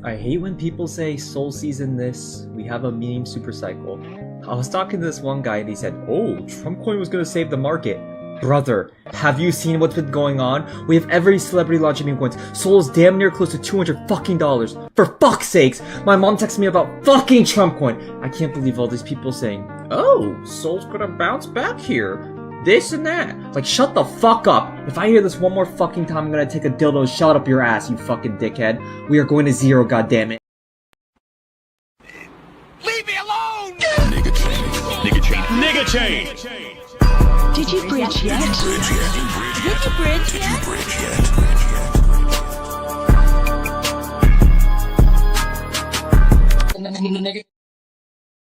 I hate when people say Soul Season this, we have a meme super cycle. I was talking to this one guy and he said, oh, Trump coin was gonna save the market. Brother, have you seen what's been going on? We have every celebrity launching meme coins. Soul is damn near close to $200 fucking dollars. For fuck's sakes, my mom texted me about fucking Trump coin. I can't believe all these people saying, oh, Soul's gonna bounce back here. This and that. Like, shut the fuck up. If I hear this one more fucking time, I'm gonna take a dildo and shove it up your ass, you fucking dickhead. We are going to zero, goddammit. Leave me alone! Nigga change. Nigga change. Nigga change. Did you bridge yet? Did you bridge yet?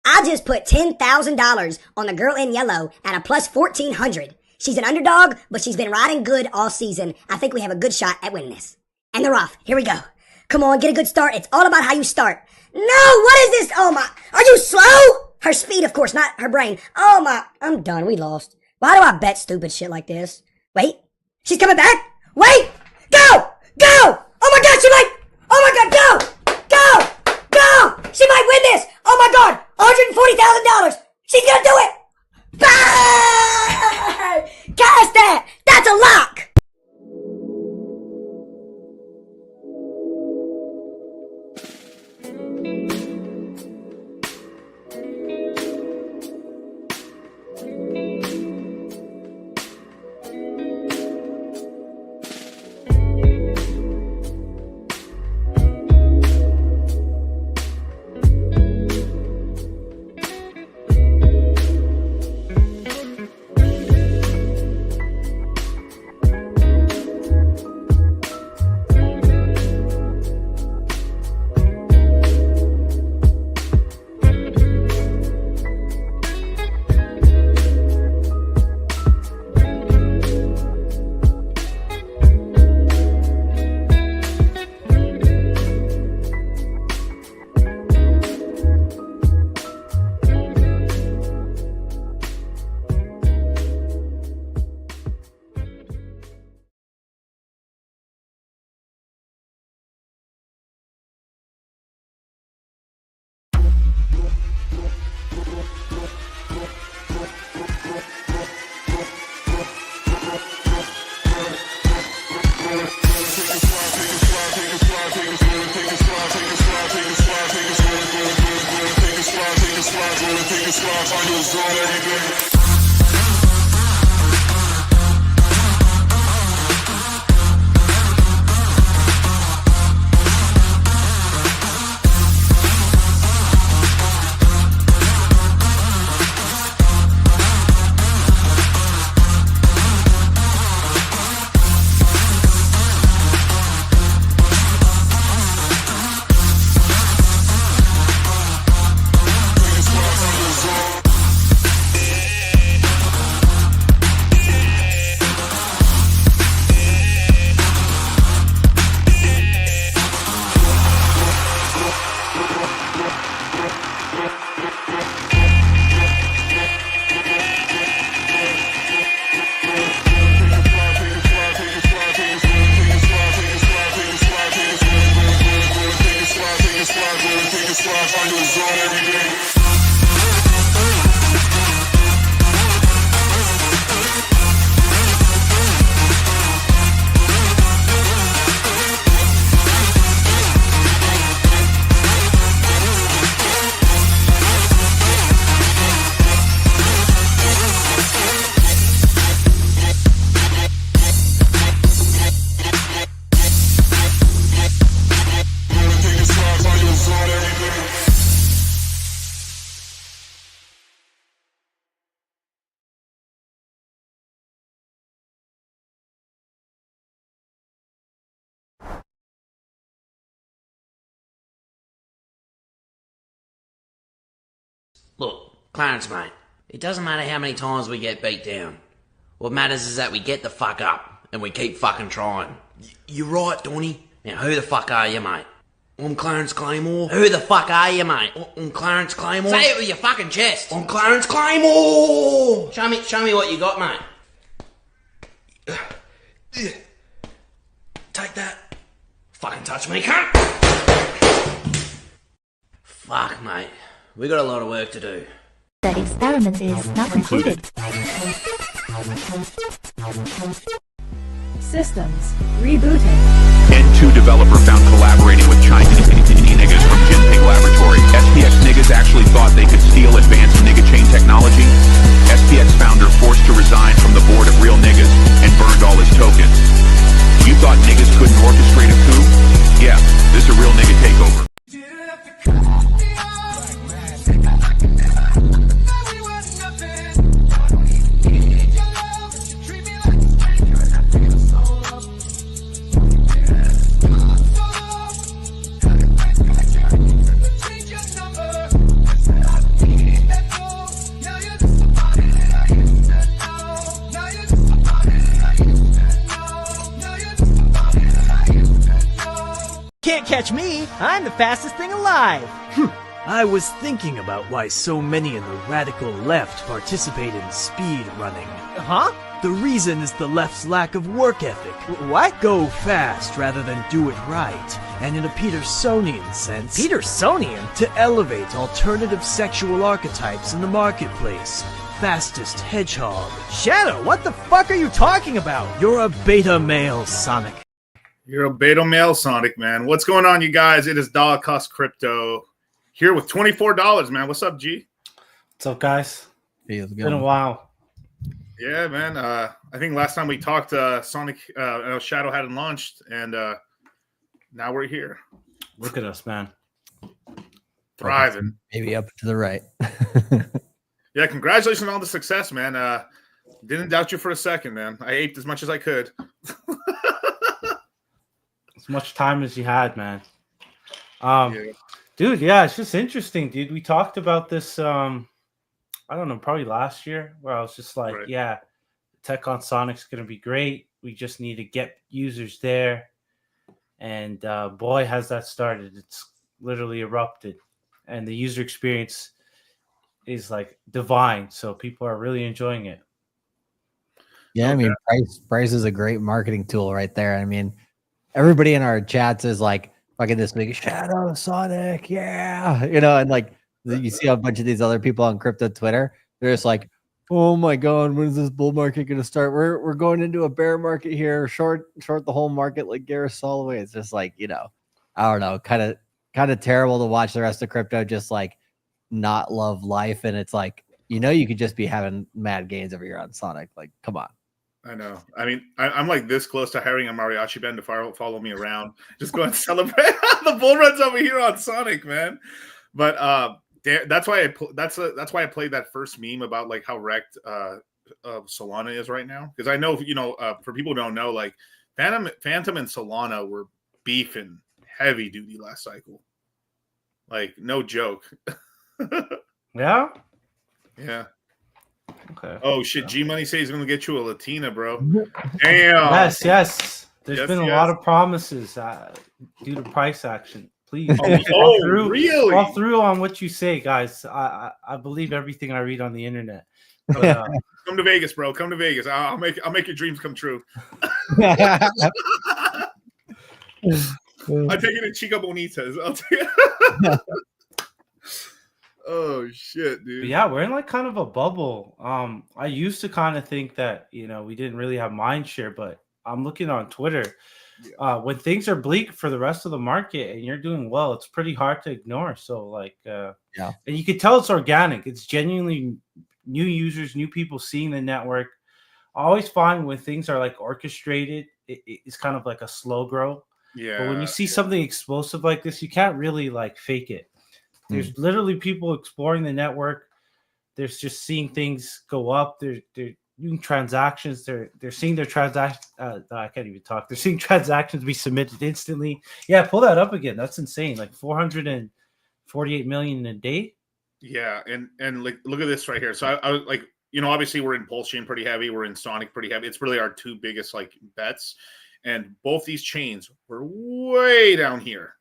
I just put $10,000 on the girl in yellow at a plus 1,400. She's an underdog, but she's been riding good all season. I think we have a good shot at winning this. And they're off. Here we go. Come on, get a good start. It's all about how you start. No, what is this? Oh my, are you slow? Her speed, of course, not her brain. Oh my, I'm done. We lost. Why do I bet stupid shit like this? Wait, she's coming back? Wait, go, go. Oh my God, she might, oh my God, go, go, go. She might win this. Oh my God. $140,000. She's gonna do it. Bang! Cash that. That's a lock. Look, Clarence, mate, it doesn't matter how many times we get beat down. What matters is that we get the fuck up, and we keep fucking trying. You're right, Donny. Now, who the fuck are you, mate? I'm Clarence Claymore. Who the fuck are you, mate? I'm Clarence Claymore. Say it with your fucking chest. I'm Clarence Claymore. Show me what you got, mate. Take that. Fucking touch me, cunt. Fuck, mate. We got a lot of work to do. The experiment is not concluded. Systems rebooting. N2 developer found collaborating with Chinese niggas from Jinping Laboratory. SPX niggas actually thought they could steal advanced nigga chain technology. SPX founder forced to resign from the board of Real Niggas and burned all his tokens. You thought niggas couldn't orchestrate a coup? Yeah, this is a real nigga takeover. Can't catch me! I'm the fastest thing alive! I was thinking about why so many in the radical left participate in speed running. Huh? The reason is the left's lack of work ethic. What? Go fast rather than do it right, and in a Petersonian sense, Petersonian? to elevate alternative sexual archetypes in the marketplace. Fastest hedgehog. Shadow, what the fuck are you talking about? You're a beta male, Sonic. You're a beta male, Sonic, man. What's going on, you guys? It is Dollar Cost Crypto here with $24, man. What's up, G? What's up, guys? Hey, how's it Been going? a while. Yeah, man. I think last time we talked, Sonic Shadow hadn't launched, and now we're here. Look at us, man. Thriving. Maybe up to the right. Yeah, congratulations on all the success, man. Didn't doubt you for a second, man. I aped as much as I could. As much time as you had, man. Yeah. Dude, yeah, it's just interesting, dude. We talked about this, I don't know, probably last year, where I was just like, Right. yeah, tech on Sonic's going to be great. We just need to get users there. And boy, has that started. It's literally erupted. And the user experience is like divine. So people are really enjoying it. Yeah, I mean, price is a great marketing tool right there. I mean, everybody in our chats is like, fucking this big Shadow Sonic, yeah. You know, and like you see a bunch of these other people on crypto Twitter, they're just like, oh my god, when is this bull market gonna start? We're going into a bear market here, short the whole market like Gareth Soloway. It's just like, you know, I don't know, kind of terrible to watch the rest of crypto just like not love life. And it's like, you know, you could just be having mad gains over here on Sonic. Like, come on. I know. I mean, I'm like this close to hiring a mariachi band to follow me around. Just go and celebrate the bull runs over here on Sonic, man. But that's why I played that first meme about like how wrecked Solana is right now, because I know, you know, for people who don't know, like Phantom and Solana were beefing heavy duty last cycle. Like, no joke. Yeah? Yeah. Okay. Oh shit! G Money says he's gonna get you a Latina, bro. Damn. Yes. There's been a lot of promises due to price action. Please, really? Fall through on what you say, guys. I believe everything I read on the internet. But, come to Vegas, bro. Come to Vegas. I'll make your dreams come true. I'm taking a Chica Bonitas. I'll take it. Oh shit, dude. But yeah, we're in like kind of a bubble. I used to kind of think that, you know, we didn't really have mind share, but I'm looking on Twitter. When things are bleak for the rest of the market and you're doing well, it's pretty hard to ignore. So like and you can tell it's organic. It's genuinely new users, new people seeing the network. I always find when things are like orchestrated, it's kind of like a slow grow. Yeah. But when you see something explosive like this, you can't really like fake it. There's literally people exploring the network. There's just seeing things go up. They're doing transactions. They're seeing their transaction. I can't even talk. They're seeing transactions be submitted instantly. Yeah, pull that up again. That's insane. Like 448 million in a day. Yeah, and like look at this right here. So I was like, you know, obviously we're in Pulse Chain pretty heavy. We're in Sonic pretty heavy. It's really our two biggest like bets, and both these chains were way down here.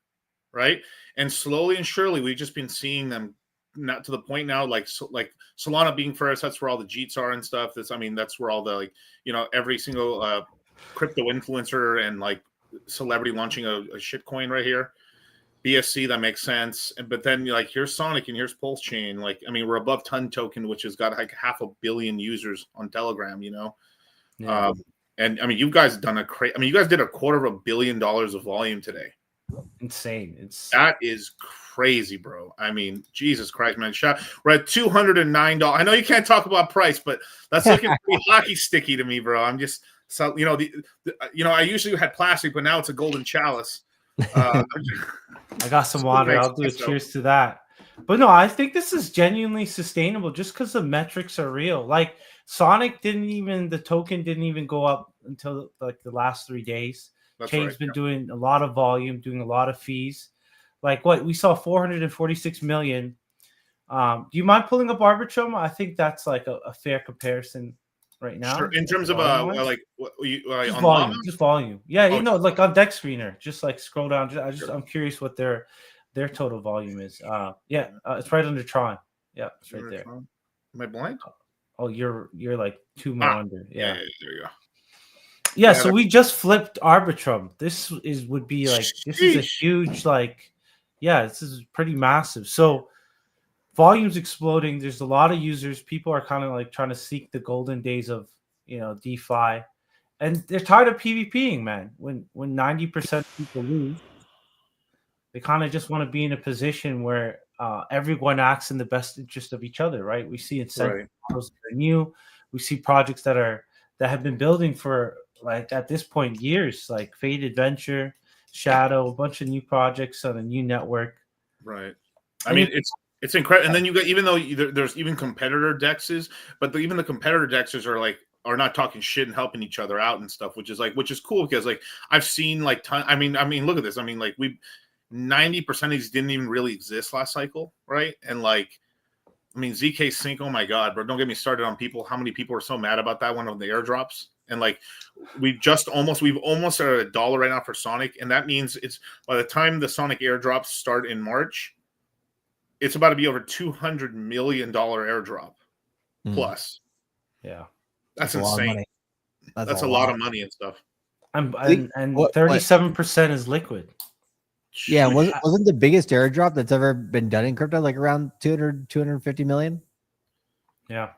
Right, and slowly and surely we've just been seeing them, not to the point now like Solana being first. That's where all the Jeets are and stuff. That's where all the, like, you know, every single crypto influencer and like celebrity launching a shit coin right here. BSC, that makes sense. But then like here's Sonic and here's Pulse Chain. Like, I mean, we're above Ton Token, which has got like 500 million users on Telegram, you know. Yeah. And I mean, you guys done a crazy. I mean, you guys did $250 million of volume today. Insane. That is crazy, bro. I mean, Jesus Christ, man. We're at $209. I know you can't talk about price, but that's looking pretty hockey sticky to me, bro. I'm just so you know, I usually had plastic, but now it's a golden chalice. I got some water. I'll do a cheers to that. But no, I think this is genuinely sustainable just because the metrics are real. Like Sonic the token didn't even go up until like the last 3 days. Chain's been doing a lot of volume, doing a lot of fees. Like what we saw 446 million. Do you mind pulling up Arbitrum? I think that's like a fair comparison right now. Sure. In terms of like just on volume, Llama? just volume. Yeah, you know, like on Deck Screener, just like scroll down. I'm curious what their total volume is. It's right under Tron. Yeah, it's right there. Am I blind? Oh, you're like 2 more under. Yeah. There you go. Yeah, so we just flipped Arbitrum. This would be like this is a huge this is pretty massive. So volume's exploding. There's a lot of users. People are kind of like trying to seek the golden days of DeFi, and they're tired of PvPing, man. When 90% of people lose, they kind of just want to be in a position where everyone acts in the best interest of each other, right? We see incentive models that are new. We see projects that have been building for like at this point years, like Fade Adventure, Shadow, a bunch of new projects on a new network. Right. I mean, it's incredible. And then you got, even though there's even competitor dexes, but even the competitor dexes are not talking shit and helping each other out and stuff, which is cool because like I've seen like I mean, look at this. I mean, like 90% of these didn't even really exist last cycle, right? And like, I mean, ZK Sync, oh my god, bro! Don't get me started on people. How many people are so mad about that one of the airdrops? And like, we've almost at $1 right now for Sonic, and that means it's by the time the Sonic airdrops start in March, it's about to be over $200 million airdrop plus. Yeah, that's insane. That's a lot of money and stuff. And 37% is liquid. Yeah, wasn't the biggest airdrop that's ever been done in crypto like around 250 million? Yeah.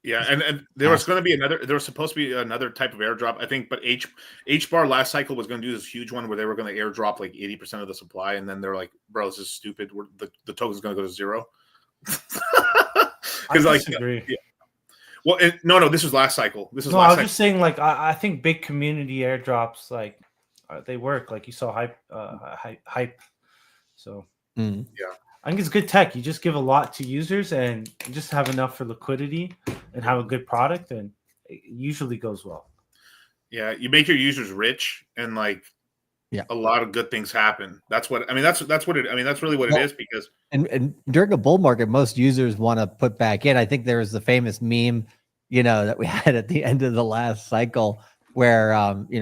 Yeah, and there was going to be there was supposed to be another type of airdrop, I think, but H bar last cycle was going to do this huge one where they were going to airdrop like 80% of the supply, and then they're like, bro, this is stupid. The token's going to go to zero. I disagree. Yeah. Well, no, this was last cycle. I was just saying, like, I think big community airdrops, like, they work. Like you saw hype. So yeah, I think it's good tech. You just give a lot to users and just have enough for liquidity and have a good product, and it usually goes well. Yeah, you make your users rich, and like, a lot of good things happen. That's what I mean. That's what it. I mean, that's really what it is because. And during a bull market, most users want to put back in. I think there was the famous meme, that we had at the end of the last cycle where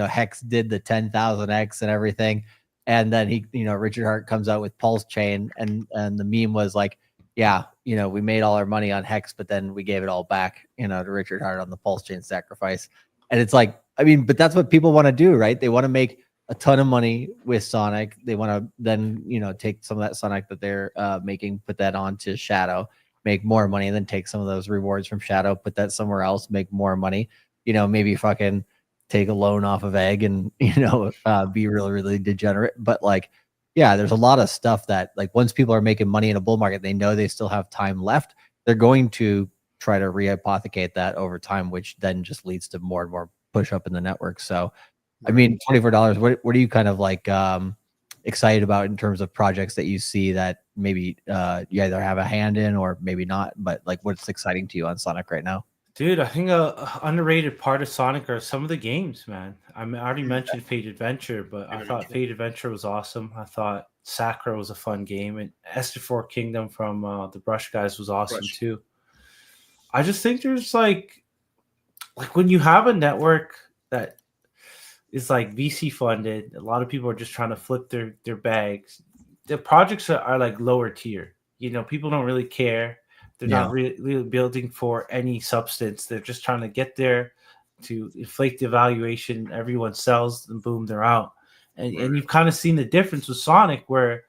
Hex did the 10,000x and everything, and then Richard Hart comes out with Pulse Chain, and the meme was like, we made all our money on Hex, but then we gave it all back, to Richard Hart on the Pulse Chain sacrifice. And it's like, I mean, but that's what people want to do, right? They want to make a ton of money with Sonic. They want to then, take some of that Sonic that they're making, put that onto Shadow, make more money, and then take some of those rewards from Shadow, put that somewhere else, make more money, maybe fucking take a loan off of Egg and, be really, really degenerate. But like, yeah, there's a lot of stuff that like once people are making money in a bull market, they know they still have time left. They're going to try to rehypothecate that over time, which then just leads to more and more push up in the network. So, I mean, $24, what are you kind of like excited about in terms of projects that you see that maybe you either have a hand in or maybe not, but like what's exciting to you on Sonic right now? Dude, I think a underrated part of Sonic are some of the games, man. I already mentioned Fade Adventure, but I thought Fade Adventure was awesome. I thought Sakura was a fun game, and Estefor Kingdom from the Brush guys was awesome too. I just think there's like when you have a network that is like VC funded, a lot of people are just trying to flip their bags. The projects are like lower tier. People don't really care. They're not really building for any substance. They're just trying to get there to inflate the valuation. Everyone sells, and boom, they're out. And you've kind of seen the difference with Sonic where,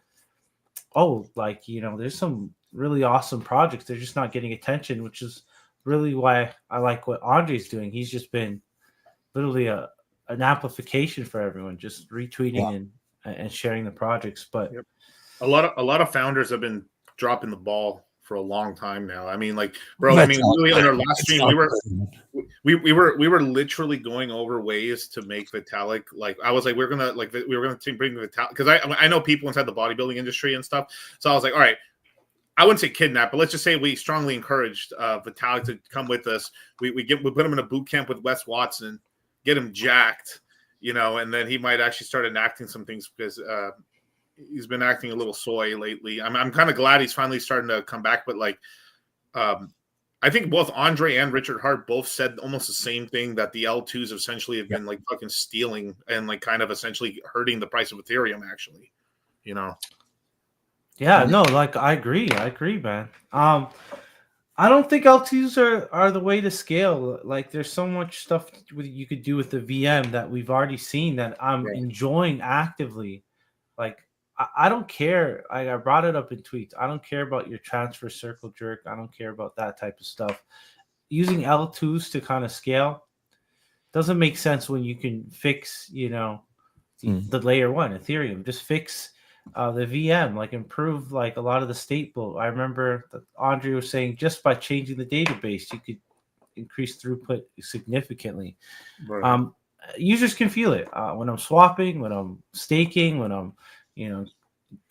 there's some really awesome projects. They're just not getting attention, which is really why I like what Andre's doing. He's just been literally an amplification for everyone, just retweeting and sharing the projects. But a lot of founders have been dropping the ball for a long time now. I mean, like, bro, I mean, really in our last stream, we were literally going over ways to make Vitalik. Like, I was like, we were gonna bring Vitalik, because I know people inside the bodybuilding industry and stuff. So I was like, all right, I wouldn't say kidnap, but let's just say we strongly encouraged Vitalik to come with us. We put him in a boot camp with Wes Watson, get him jacked, and then he might actually start enacting some things, because he's been acting a little soy lately. I'm kind of glad he's finally starting to come back, but like, I think both Andre and Richard Hart both said almost the same thing, that the L2s essentially have been like fucking stealing and like kind of essentially hurting the price of Ethereum, actually. Yeah, no, like I agree, man. I don't think L2s are the way to scale. Like, there's so much stuff you could do with the VM that we've already seen that I'm enjoying actively. Like, I don't care. I brought it up in tweets. I don't care about your transfer circle jerk. I don't care about that type of stuff. Using L2s to kind of scale doesn't make sense when you can fix, the layer one Ethereum. Just fix the VM, like improve like a lot of the stateful. I remember that Andre was saying just by changing the database, you could increase throughput significantly. Right. Users can feel it when I'm swapping, when I'm staking, when I'm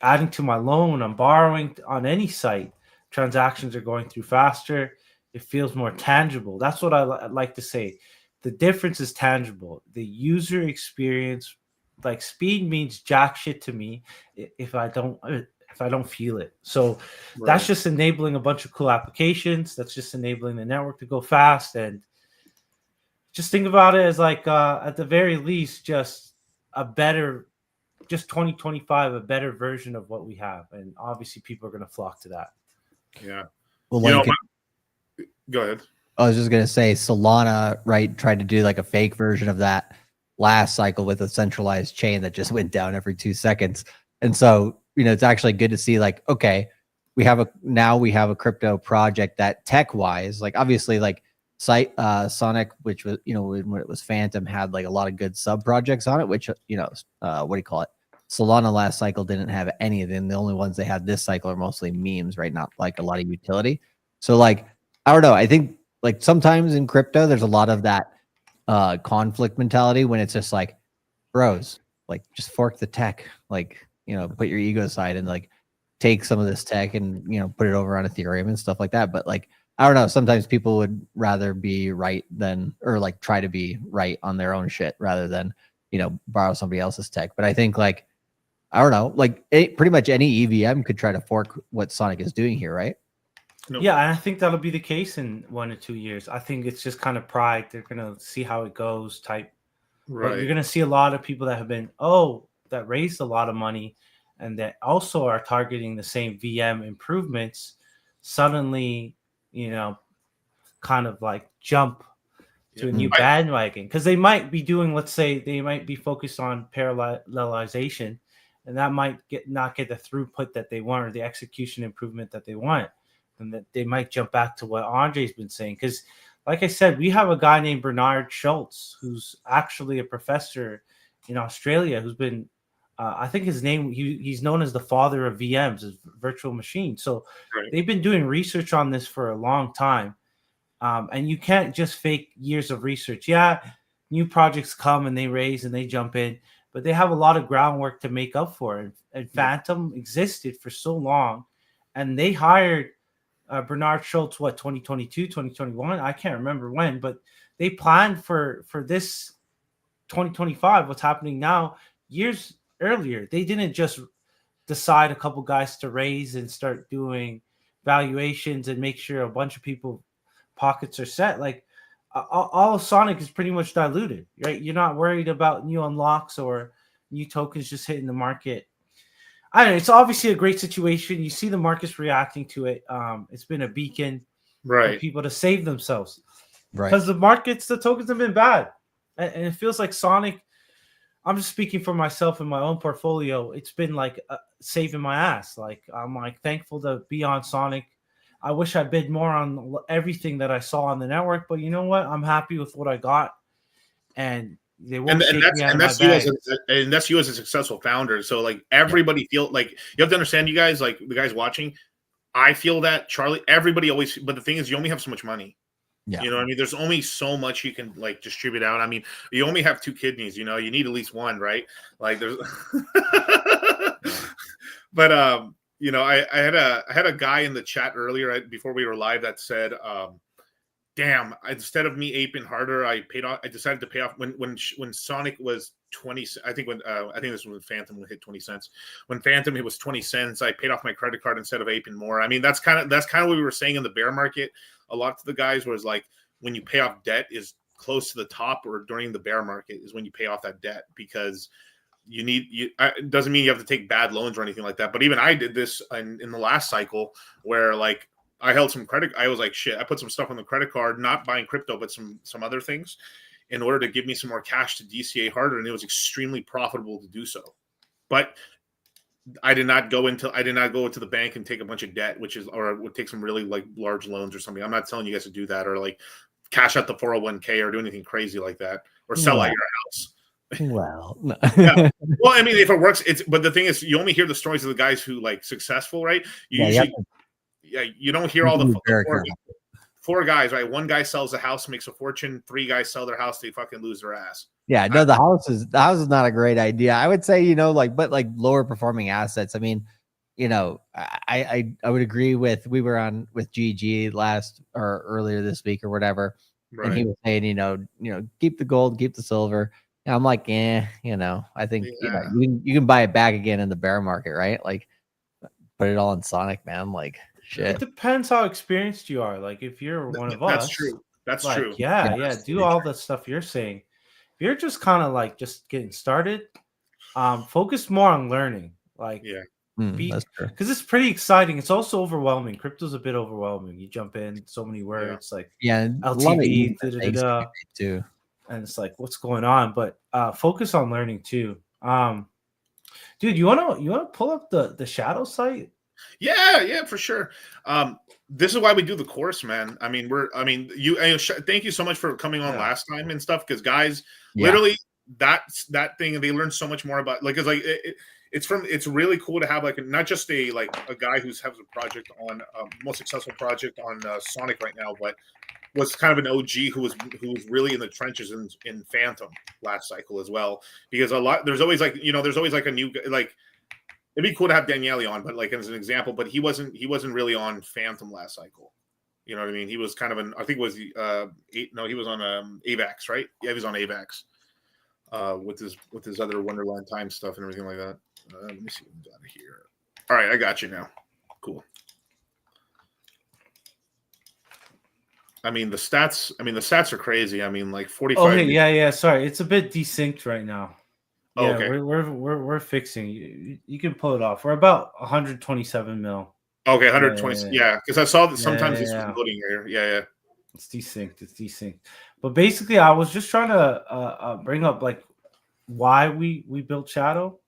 adding to my loan, when I'm borrowing on any site. Transactions are going through faster. It feels more tangible. That's what I like to say. The difference is tangible. The user experience, like, speed means jack shit to me if I don't feel it. So that's just enabling a bunch of cool applications. That's just enabling the network to go fast. And just think about it as like at the very least, just 2025, a better version of what we have. And obviously people are going to flock to that. Yeah. Well, go ahead. I was just gonna say Solana, right, tried to do like a fake version of that last cycle with a centralized chain that just went down every 2 seconds. And so, it's actually good to see, like, okay, we have a crypto project that tech-wise, like, obviously, like Sonic, which was, when it was Phantom, had like a lot of good sub projects on it, which, what do you call it? Solana last cycle didn't have any of them. The only ones they had this cycle are mostly memes, right? Not like a lot of utility. So, like, I don't know. I think, like, sometimes in crypto, there's a lot of that conflict mentality when it's just like, bros, like, just fork the tech, like, put your ego aside and like take some of this tech and, put it over on Ethereum and stuff like that. But like, I don't know, sometimes people would rather be right or like try to be right on their own shit rather than, borrow somebody else's tech. But I think, like, I don't know, like pretty much any EVM could try to fork what Sonic is doing here, right? Yeah, and I think that'll be the case in 1 or 2 years. I think it's just kind of pride. They're going to see how it goes type. Right. But you're going to see a lot of people that have been, that raised a lot of money and that also are targeting the same VM improvements suddenly, kind of like jump to a new bandwagon. Because they might be doing, let's say, they might be focused on parallelization, and that might not get the throughput that they want or the execution improvement that they want. And that they might jump back to what Andre's been saying. Because, like I said, we have a guy named Bernard Schultz, who's actually a professor in Australia, who's been, I think his name, he's known as the father of VMs, as virtual machines. So they've been doing research on this for a long time. And you can't just fake years of research. Yeah, new projects come and they raise and they jump in, but they have a lot of groundwork to make up for it. And Phantom existed for so long, and they hired Bernard Schultz, 2022, 2021? I can't remember when, but they planned for this 2025, what's happening now, years earlier. They didn't just decide a couple guys to raise and start doing valuations and make sure a bunch of people pockets are set. Like, all of Sonic is pretty much diluted, right? You're not worried about new unlocks or new tokens just hitting the market. I don't know. It's obviously a great situation. You see the markets reacting to it. It's been a beacon for people to save themselves. Right. Because the tokens have been bad. And it feels like Sonic, I'm just speaking for myself in my own portfolio. It's been like saving my ass. Like I'm like thankful to be on Sonic. I wish I bid more on everything that I saw on the network, but you know what? I'm happy with what I got, and they won't shake me out of my bag. And that's you as a successful founder. So like everybody feel like you have to understand, you guys, like the guys watching. I feel that Charlie. Everybody always, but the thing is, you only have so much money. Yeah. You know what I mean? There's only so much you can like distribute out. I mean, you only have 2 kidneys, you know, you need at least one, right? Like there's but you know, I had a guy in the chat earlier before we were live that said, damn, instead of me aping harder, I decided to pay off when Sonic was 20. I think this was when Phantom would hit 20 cents. When Phantom it was 20 cents, I paid off my credit card instead of aping more. I mean, that's kind of what we were saying in the bear market. A lot to the guys was like, when you pay off debt is close to the top, or during the bear market is when you pay off that debt, because it doesn't mean you have to take bad loans or anything like that. But even I did this in the last cycle where like I held some credit. I was like, shit, I put some stuff on the credit card, not buying crypto, but some other things in order to give me some more cash to DCA harder. And it was extremely profitable to do so. But I did not go to the bank and take a bunch of debt, or would take some really like large loans or something. I'm not telling you guys to do that, or like cash out the 401k or do anything crazy like that, or sell out your house. Well, no. Yeah. Well, I mean, if it works, but the thing is, you only hear the stories of the guys who like successful, right? You don't hear all the four guys, right? One guy sells a house, makes a fortune. 3 guys sell their house, they fucking lose their ass. Yeah, no, the house is not a great idea. I would say, you know, like, but like lower performing assets. I mean, you know, I would agree with, we were on with GG earlier this week or whatever, right. And he was saying, you know, keep the gold, keep the silver. And I'm like, you know, I think you know, you can buy it back again in the bear market, right? Like, put it all in Sonic, man. Like, shit. It depends how experienced you are. Like, if you're one of us, that's true. That's like, true. Yeah. Do all the stuff you're saying. If you're just kind of like just getting started, focus more on learning. Like, because it's pretty exciting. It's also overwhelming. Crypto's a bit overwhelming. You jump in, so many words, like LTV, too. And it's like, what's going on? But focus on learning too. Dude, you wanna pull up the shadow site? Yeah, for sure. This is why we do the course, man. I mean, thank you so much for coming on last time and stuff, because guys, literally that thing, they learn so much more about, like, it's really cool to have like not just a guy who has a project on most successful project on Sonic right now, but was kind of an OG who was really in the trenches in Phantom last cycle as well. Because there's always like a new, like, it'd be cool to have Daniele on, but like as an example, but he wasn't really on Phantom last cycle. You know what I mean? He was kind of I think it was he was on AVAX, right? Yeah, he was on AVAX with his other Wonderland time stuff and everything like that. Let me see what we got here. All right, I got you now. Cool. I mean, the stats are crazy. I mean, like 45. Okay, yeah. Sorry, it's a bit desynced right now. Oh, yeah, okay. We're fixing. You can pull it off. We're about 127 mil. Okay, 120. Yeah, because I saw that sometimes this was loading here. Yeah. It's desynced. But basically, I was just trying to bring up like why we built Shadow.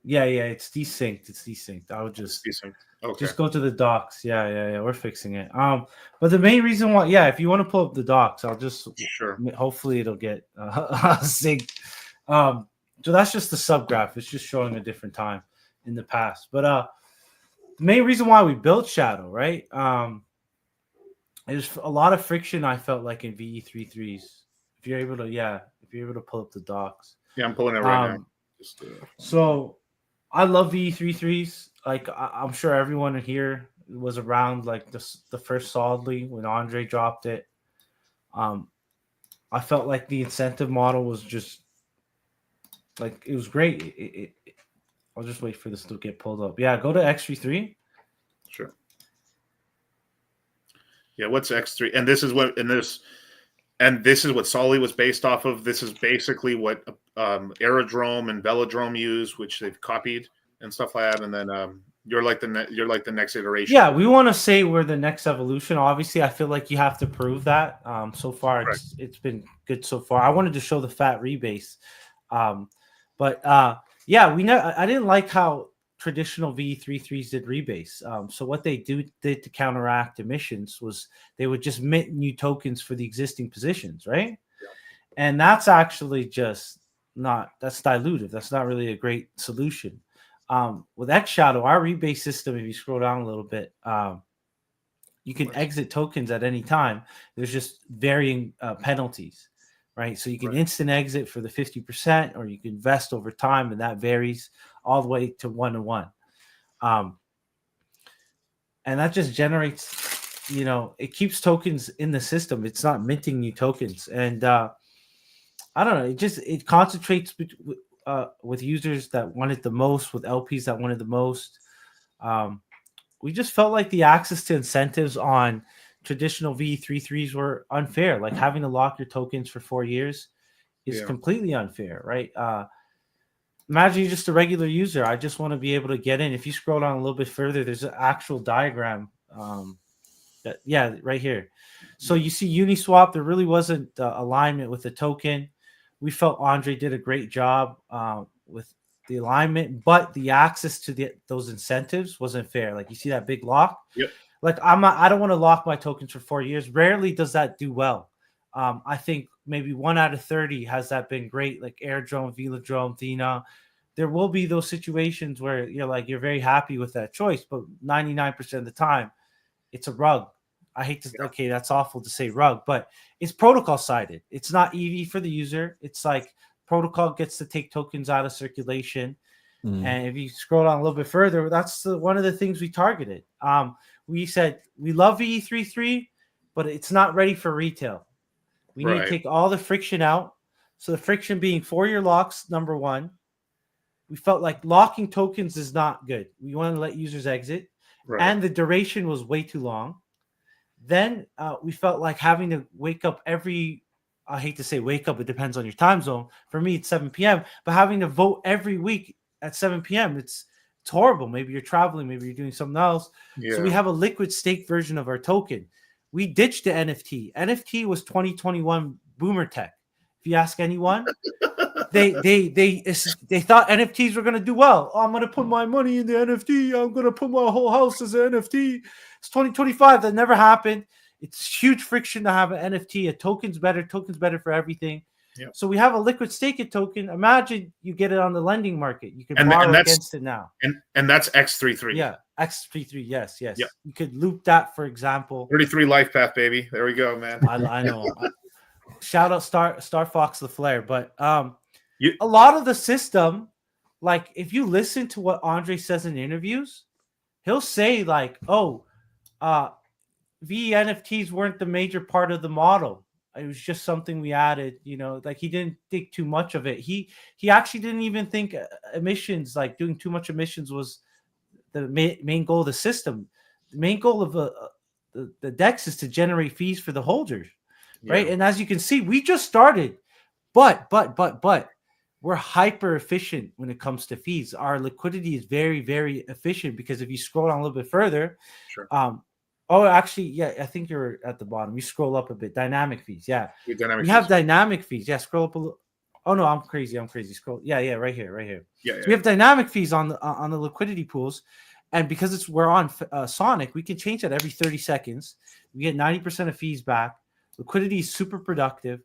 Yeah, it's desynced. I would just go to the docs. Yeah. We're fixing it. But the main reason why, if you want to pull up the docs, I'll just hopefully it'll get synced. So that's just the subgraph. It's just showing a different time in the past. But the main reason why we built Shadow, right? There's a lot of friction, I felt like, in VE33s. If you're able to pull up the docs. Yeah, I'm pulling it right now. So I love VE33s. Like, I'm sure everyone here was around like the first Solidly when Andre dropped it. I felt like the incentive model was just like, it was great. I'll just wait for this to get pulled up. Yeah, go to X33. Sure. Yeah, what's X3? And this is what Solly was based off of. This is basically what Aerodrome and Velodrome use, which they've copied and stuff like that. And then you're like the next iteration. Yeah, we want to say we're the next evolution. Obviously, I feel like you have to prove that. So far, it's been good so far. I wanted to show the fat rebase. But yeah, we know I didn't like how traditional VE33s did rebase. So what they did to counteract emissions was they would just mint new tokens for the existing positions, right? And that's actually just that's dilutive. That's not really a great solution. With X Shadow, our rebase system, if you scroll down a little bit, you can exit tokens at any time. There's just varying penalties, right? So you can instant exit for the 50%, or you can invest over time, and that varies all the way to 1-to-1. And that just generates, it keeps tokens in the system. It's not minting new tokens. And I don't know, it concentrates with users that want it the most, with LPs that want it the most. We just felt like the access to incentives on traditional VE33s were unfair. Like having to lock your tokens for 4 years is completely unfair, right? Imagine you're just a regular user. I just want to be able to get in. If you scroll down a little bit further, there's an actual diagram. Right here. So you see Uniswap, there really wasn't alignment with the token. We felt Andre did a great job with the alignment, but the access to those incentives wasn't fair. Like you see that big lock. Yep. Like I don't want to lock my tokens for 4 years. Rarely does that do well. I think maybe 1 out of 30 has that been great, like Airdrome, Velodrome, Thena. There will be those situations where you're very happy with that choice, but 99% of the time, it's a rug. I hate to okay, that's awful to say rug, but it's protocol sided. It's not EV for the user. It's like protocol gets to take tokens out of circulation. And if you scroll down a little bit further, that's one of the things we targeted. We said we love VE33, but it's not ready for retail. We need to take all the friction out. So the friction being 4-year locks, number one. We felt like locking tokens is not good. We want to let users exit. And the duration was way too long. Then we felt like having to wake up I hate to say wake up, it depends on your time zone. For me, it's 7 p.m., but having to vote every week at 7 p.m., it's horrible. Maybe you're traveling, maybe you're doing something else. So we have a liquid stake version of our token. We ditched the NFT. NFT was 2021 boomer tech. If you ask anyone, they thought NFTs were going to do well. Oh, I'm going to put my money in the NFT. I'm going to put my whole house as an NFT. It's 2025. That never happened. It's huge friction to have an NFT. A token's better for everything. Yep. So we have a liquid stake token. Imagine you get it on the lending market. You can borrow against it now. And that's X33. Yeah, X33. Yes. Yep. You could loop that, for example. 33 life path, baby. There we go, man. I know. Shout out Star Fox the Flare. But a lot of the system, like if you listen to what Andre says in interviews, he'll say like, VNFTs weren't the major part of the model. It was just something we added, like he didn't think too much of it. He actually didn't even think emissions, like doing too much emissions, was the main goal of the system. The main goal of the DEX is to generate fees for the holders, right? And as you can see, we just started, but we're hyper efficient when it comes to fees. Our liquidity is very, very efficient because if you scroll down a little bit further, I think you're at the bottom. You scroll up a bit. Dynamic fees. Yeah. We have dynamic fees. Yeah. Scroll up a little. Oh no, I'm crazy. Scroll. Yeah. Right here. Yeah. So we have dynamic fees on the liquidity pools. And because we're on Sonic, we can change that every 30 seconds. We get 90% of fees back. Liquidity is super productive.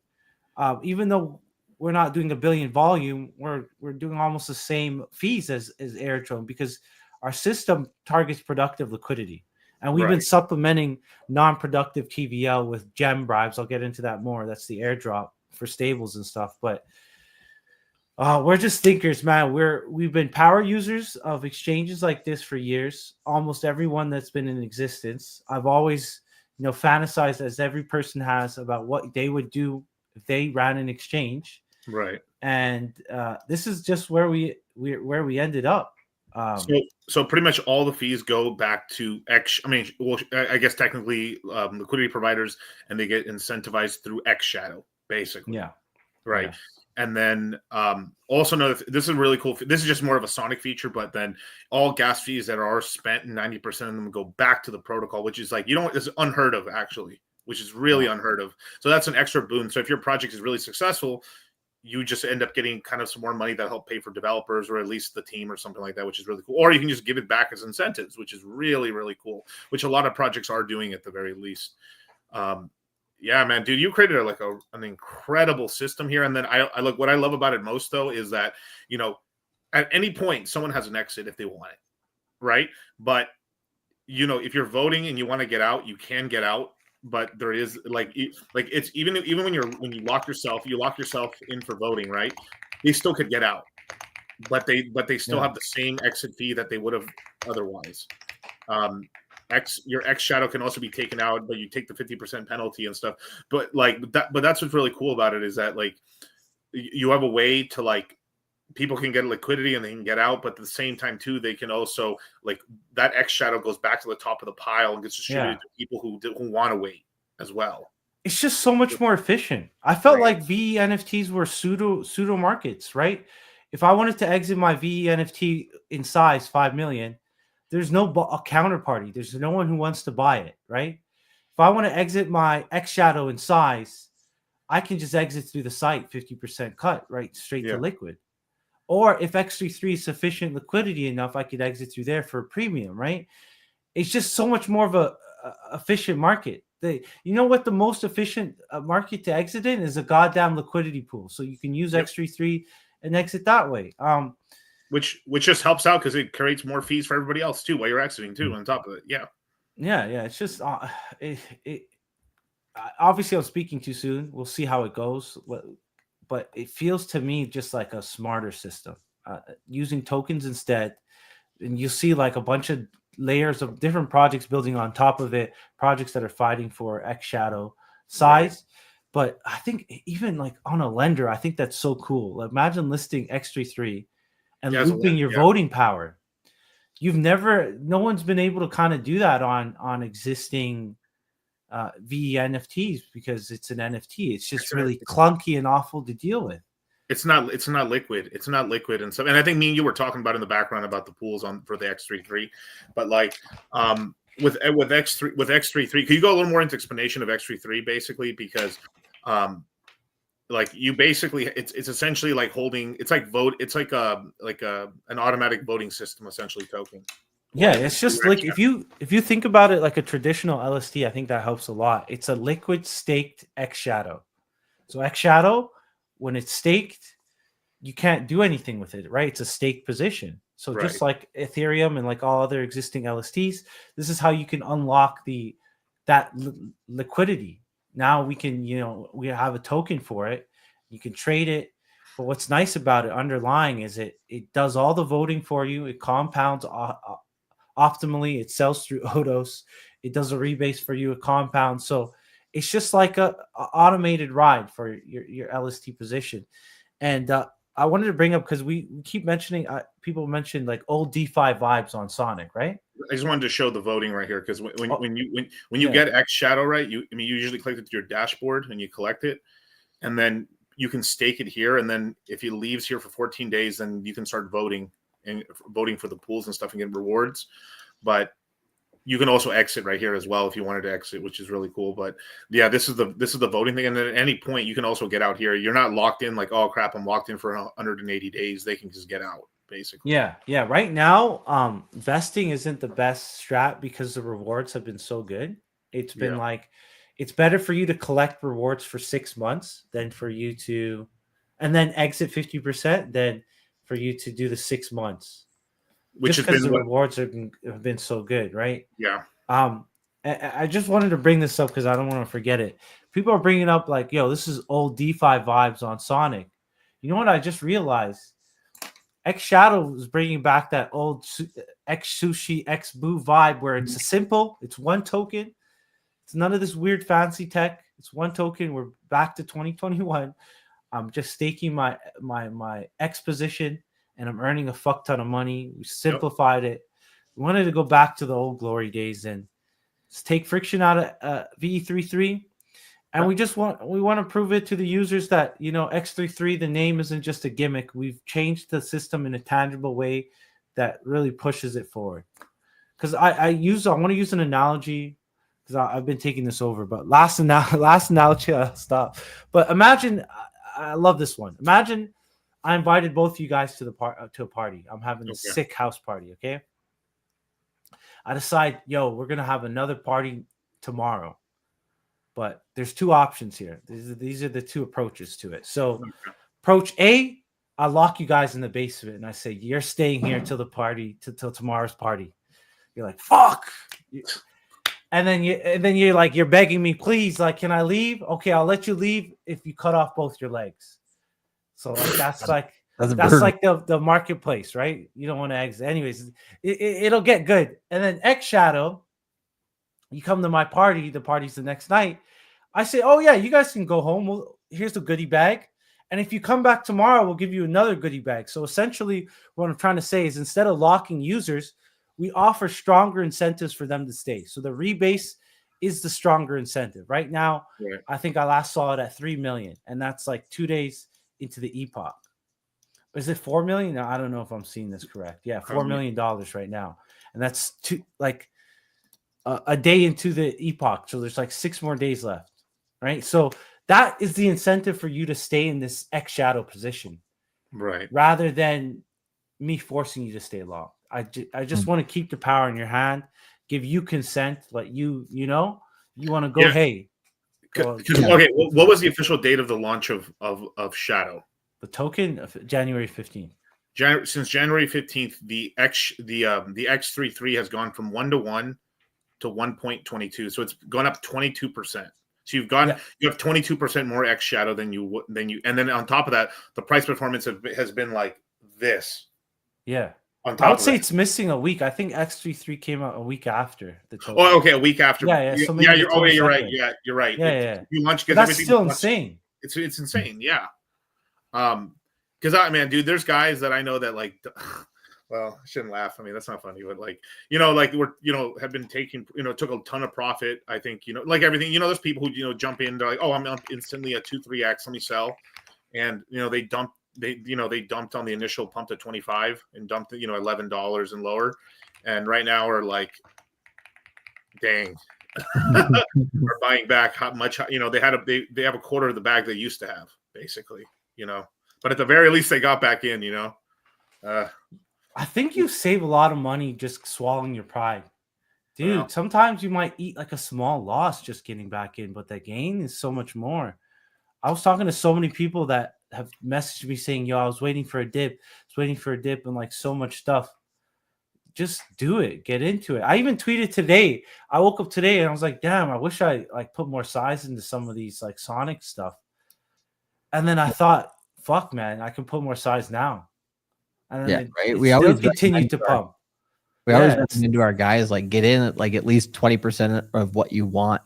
Even though we're not doing a billion volume, we're doing almost the same fees as Airdrome because our system targets productive liquidity. And we've been supplementing non-productive TVL with gem bribes. I'll get into that more. That's the airdrop for stables and stuff. But we're just thinkers, man. We've been power users of exchanges like this for years. Almost everyone that's been in existence. I've always, fantasized, as every person has, about what they would do if they ran an exchange. Right. And this is just where we ended up. So pretty much all the fees go back to I guess technically liquidity providers, and they get incentivized through X Shadow, basically. Yeah. Right. Yeah. And then also this is really cool. This is just more of a Sonic feature, but then all gas fees that are spent, 90% of them go back to the protocol, which is like, it's unheard of actually, which is really unheard of. So that's an extra boon. So if your project is really successful, you just end up getting kind of some more money that help pay for developers or at least the team or something like that, which is really cool. Or you can just give it back as incentives, which is really, really cool, which a lot of projects are doing at the very least. Yeah, man, dude, you created like an incredible system here. And then I look, what I love about it most though, is that, you know, at any point someone has an exit if they want it. Right. But, you know, if you're voting and you want to get out, you can get out. But there is it's even when you lock yourself in for voting, right? They still could get out, but they still have the same exit fee that they would have otherwise. Your X shadow can also be taken out, but you take the 50% penalty and stuff. But that's what's really cool about it is that like you have a way to like people can get liquidity and they can get out, but at the same time too, they can also like that X shadow goes back to the top of the pile and gets distributed to people who want to wait as well. It's just so much more efficient. I felt like VE NFTs were pseudo markets, right? If I wanted to exit my VE NFT in size 5 million, there's no a counterparty. There's no one who wants to buy it, right? If I want to exit my X shadow in size, I can just exit through the site, 50% cut, right, straight to liquid. Or if X33 is sufficient liquidity enough, I could exit through there for a premium, right? It's just so much more of a efficient market. You know what the most efficient market to exit in is a goddamn liquidity pool. So you can use X33 and exit that way. Which just helps out because it creates more fees for everybody else too while you're exiting too on top of it. Yeah. It's just obviously I'm speaking too soon. We'll see how it goes. But it feels to me just like a smarter system, using tokens instead. And you'll see like a bunch of layers of different projects building on top of it, projects that are fighting for X shadow size. But I think even like on a lender, I think that's so cool. Like, imagine listing X33 and looping your voting power. No one's been able to kind of do that on existing VE NFTs because it's an NFT. It's just really clunky and awful to deal with. It's not liquid. It's not liquid and stuff. And I think me and you were talking about in the background about the pools for the X33. But like with X33, can you go a little more into explanation of X33 basically? Because like you basically it's essentially like holding it's like an automatic voting system essentially token. Yeah, it's just like if you think about it like a traditional LST, I think that helps a lot. It's a liquid staked X shadow. So X shadow, when it's staked, you can't do anything with it, right? It's a staked position. So just like Ethereum and like all other existing LSTs, this is how you can unlock that liquidity. Now we can, we have a token for it. You can trade it. But what's nice about it underlying is it does all the voting for you. It compounds optimally. It sells through Odos. It does a rebase for you. It compounds. So it's just like a automated ride for your LST position. And I wanted to bring up because we keep mentioning people mention like old DeFi vibes on Sonic, right? I just wanted to show the voting right here because when you get X Shadow right, you usually click it to your dashboard and you collect it, and then you can stake it here, and then if it leaves here for 14 days, then you can start voting for the pools and stuff and get rewards. But you can also exit right here as well if you wanted to exit, which is really cool. But yeah, this is the voting thing. And then at any point you can also get out here. You're not locked in like, oh crap, I'm locked in for 180 days. They can just get out basically. Yeah. Right now, vesting isn't the best strat because the rewards have been so good. It's been like, it's better for you to collect rewards for 6 months than for you to, and then exit 50% than for you to do the 6 months. Which just because the rewards have been so good, right? Yeah. I just wanted to bring this up because I don't want to forget it. People are bringing up like, yo, this is old DeFi vibes on Sonic. You know what? I just realized X Shadow is bringing back that old X Sushi, X Boo vibe where it's simple. It's one token. It's none of this weird fancy tech. It's one token. We're back to 2021. I'm just staking my X position. And I'm earning a fuck ton of money. We simplified it. We wanted to go back to the old glory days and just take friction out of VE33. And we want to prove it to the users that, X33, the name isn't just a gimmick. We've changed the system in a tangible way that really pushes it forward. Because I want to use an analogy because I've been taking this over. But last analogy, I'll stop. But imagine I love this one. Imagine I invited both of you guys to a party. I'm having a sick house party. Okay. I decide, we're gonna have another party tomorrow, but there's two options here. These are the two approaches to it. So, approach A, I lock you guys in the basement and I say, you're staying here till the party, till tomorrow's party. You're like, fuck. And then you're like, you're begging me, please, like, can I leave? Okay, I'll let you leave if you cut off both your legs. So that's like the marketplace, right? You don't want to exit. Anyways, it'll get good. And then X Shadow, you come to my party. The party's the next night. I say, oh yeah, you guys can go home. Well, here's the goodie bag. And if you come back tomorrow, we'll give you another goodie bag. So essentially what I'm trying to say is instead of locking users, we offer stronger incentives for them to stay. So the rebase is the stronger incentive. Right now, I think I last saw it at 3 million. And that's like 2 days into the epoch. Is it 4 million? No, I don't know if I'm seeing this correct. Yeah, $4 million right now. And that's a day into the epoch. So there's like 6 more days left. Right. So that is the incentive for you to stay in this X Shadow position. Right. Rather than me forcing you to stay long. I just want to keep the power in your hand, give you consent, let you want to go, hey. Okay, what was the official date of the launch of Shadow? The token of January 15th. Since January 15th, the X33 has gone from 1-to-1 to 1.22. So it's gone up 22%. So you have 22% more X Shadow than you, and then on top of that, the price performance has been like this. Yeah. I would say it's missing a week. I think X33 came out a week after the token. Oh, okay, a week after. Yeah. So you're right. Yeah, you're right. Yeah. You launch because that's still insane. It's insane. Yeah. Because dude, there's guys that I know that like, well, I shouldn't laugh. I mean, that's not funny, but like, have been taking, took a ton of profit. I think, like everything, there's people who, jump in, they're like, oh, I'm up instantly at 2-3x, let me sell. And, they dumped on the initial pump to 25 and dumped, $11 and lower. And right now we're like, dang, we're buying back how much, they have a quarter of the bag they used to have, basically, but at the very least they got back in, I think you save a lot of money just swallowing your pride. Dude, Wow. Sometimes you might eat like a small loss just getting back in, but the gain is so much more. I was talking to so many people that have messaged me saying, yo, I was waiting for a dip. And like so much stuff. Just do it. Get into it. I even tweeted today. I woke up today and I was like, damn, I wish I like put more size into some of these like Sonic stuff. And then I thought, fuck, man, I can put more size now. And then we always continue to pump. We always recommend to our guys, like, get in at like at least 20% of what you want,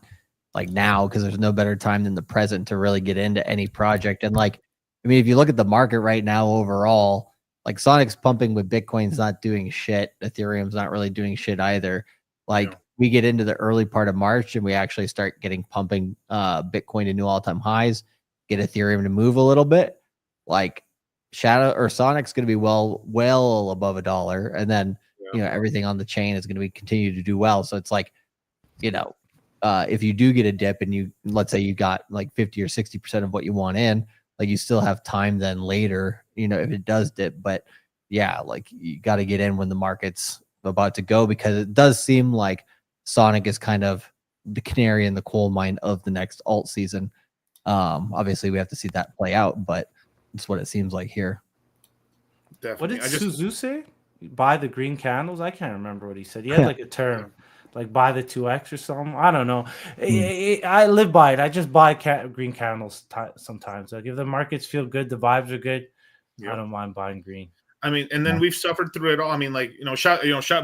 like now, because there's no better time than the present to really get into any project. And like, I mean, if you look at the market right now overall, like Sonic's pumping with Bitcoin's not doing shit. Ethereum's not really doing shit either. Like we get into the early part of March and we actually start getting pumping Bitcoin to new all-time highs, get Ethereum to move a little bit. Like Shadow or Sonic's going to be well above $1. And then, everything on the chain is going to be continue to do well. So it's like, if you do get a dip and let's say you got like 50 or 60% of what you want in, like you still have time then later, if it does dip. But yeah, like you got to get in when the market's about to go, because it does seem like Sonic is kind of the canary in the coal mine of the next alt season. Obviously we have to see that play out, but it's what it seems like here. Definitely. What did Suzu say? Buy the green candles? I can't remember what he said. He had like a term, like buy the 2x or something. I don't know. I live by it. I just buy green candles sometimes. Like if the markets feel good, the vibes are good. I don't mind buying green. I mean, and then we've suffered through it all. I mean, like,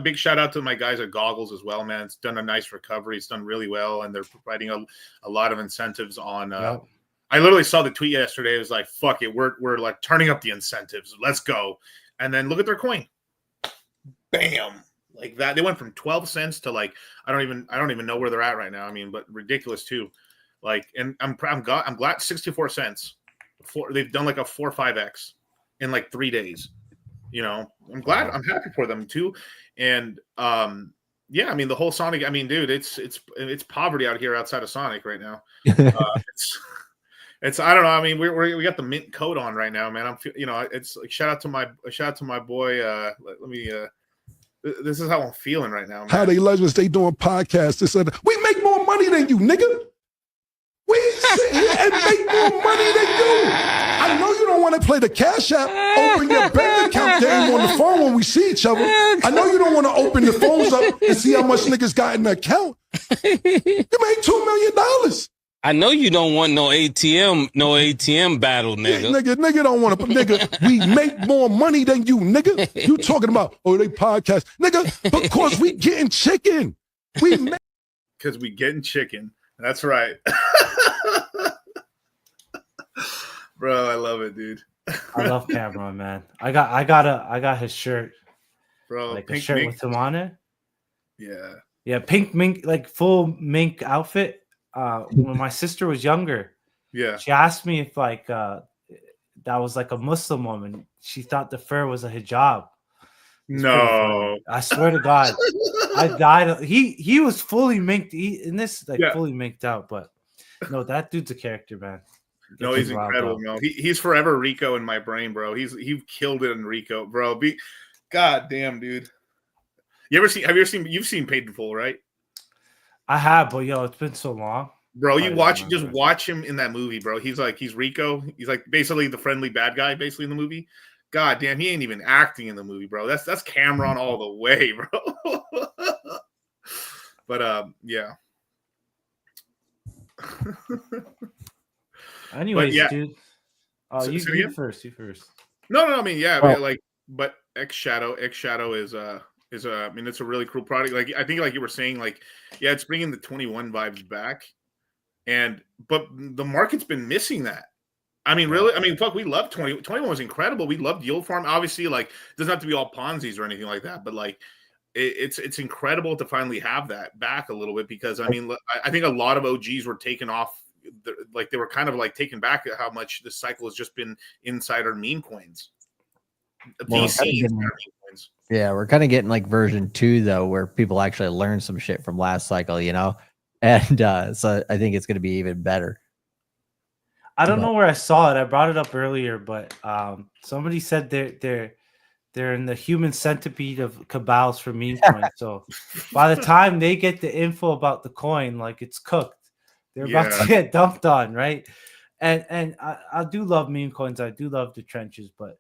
big shout out to my guys at Goggles as well, man. It's done a nice recovery. It's done really well, and they're providing a lot of incentives on. I literally saw the tweet yesterday. It was like, fuck it, we're like turning up the incentives. Let's go. And then look at their coin. Bam. Like that. They went from 12 cents to like, I don't even know where they're at right now. I mean, but ridiculous too. Like, and I'm glad 64 cents. They've done like a 4 or 5x in like 3 days. I'm glad. I'm happy for them too. And I mean, the whole Sonic. I mean, dude, it's poverty out here outside of Sonic right now. I don't know. I mean, we got the mint coat on right now, man. It's like shout out to my boy. Let me. This is how I'm feeling right now, man. How they legends? They doing podcasts. This and that. We make more money than you, nigga. We sit here and make more money than you. I know you don't want to play the Cash App, open your bank account game on the phone when we see each other. I know you don't want to open your phones up and see how much niggas got in the account. You made $2 million. I know you don't want no ATM battle, nigga. Yeah, nigga don't want to, nigga, we make more money than you, nigga. You talking about, they podcast. Nigga, because we getting chicken. Because we getting chicken. That's right. Bro, I love it, dude. I love Cameron, man. I got his shirt. Bro, like a pink shirt mink. with him on it. Yeah. Yeah, pink mink, like full mink outfit. When my sister was younger, yeah, she asked me if like that was like a Muslim woman. She thought the fur was a hijab. No, I swear to God, I died. He was fully minked. Fully minked out, but no, that dude's a character, man. No, he's incredible. No, he's forever Rico in my brain, bro. He killed it in Rico, bro. God damn, dude. You've seen Paid in Full, right? I have, but it's been so long. Bro, watch him in that movie, bro. He's Rico. He's like basically the friendly bad guy, basically in the movie. God damn, he ain't even acting in the movie, bro. That's Cameron all the way, bro. But yeah. Anyways, dude. You first. No. I mean, yeah, but X Shadow is I mean, it's a really cool product. Like I think, like you were saying, like it's bringing the 21 vibes back, but the market's been missing that. I mean, really, I mean, fuck, we love 21 was incredible. We loved Yield Farm. Obviously, like it doesn't have to be all Ponzi's or anything like that, but like it's incredible to finally have that back a little bit because I mean, I think a lot of OGs were taken off. Like they were kind of like taken back at how much this cycle has just been insider meme coins. Yeah, we're kind of getting like version 2 though, where people actually learn some shit from last cycle, and so I think it's going to be even better. I don't know where I saw it. I brought it up earlier, but somebody said they're in the human centipede of cabals for meme coins. So by the time they get the info about the coin, like it's cooked, they're about to get dumped on, right? And I do love meme coins. I do love the trenches, but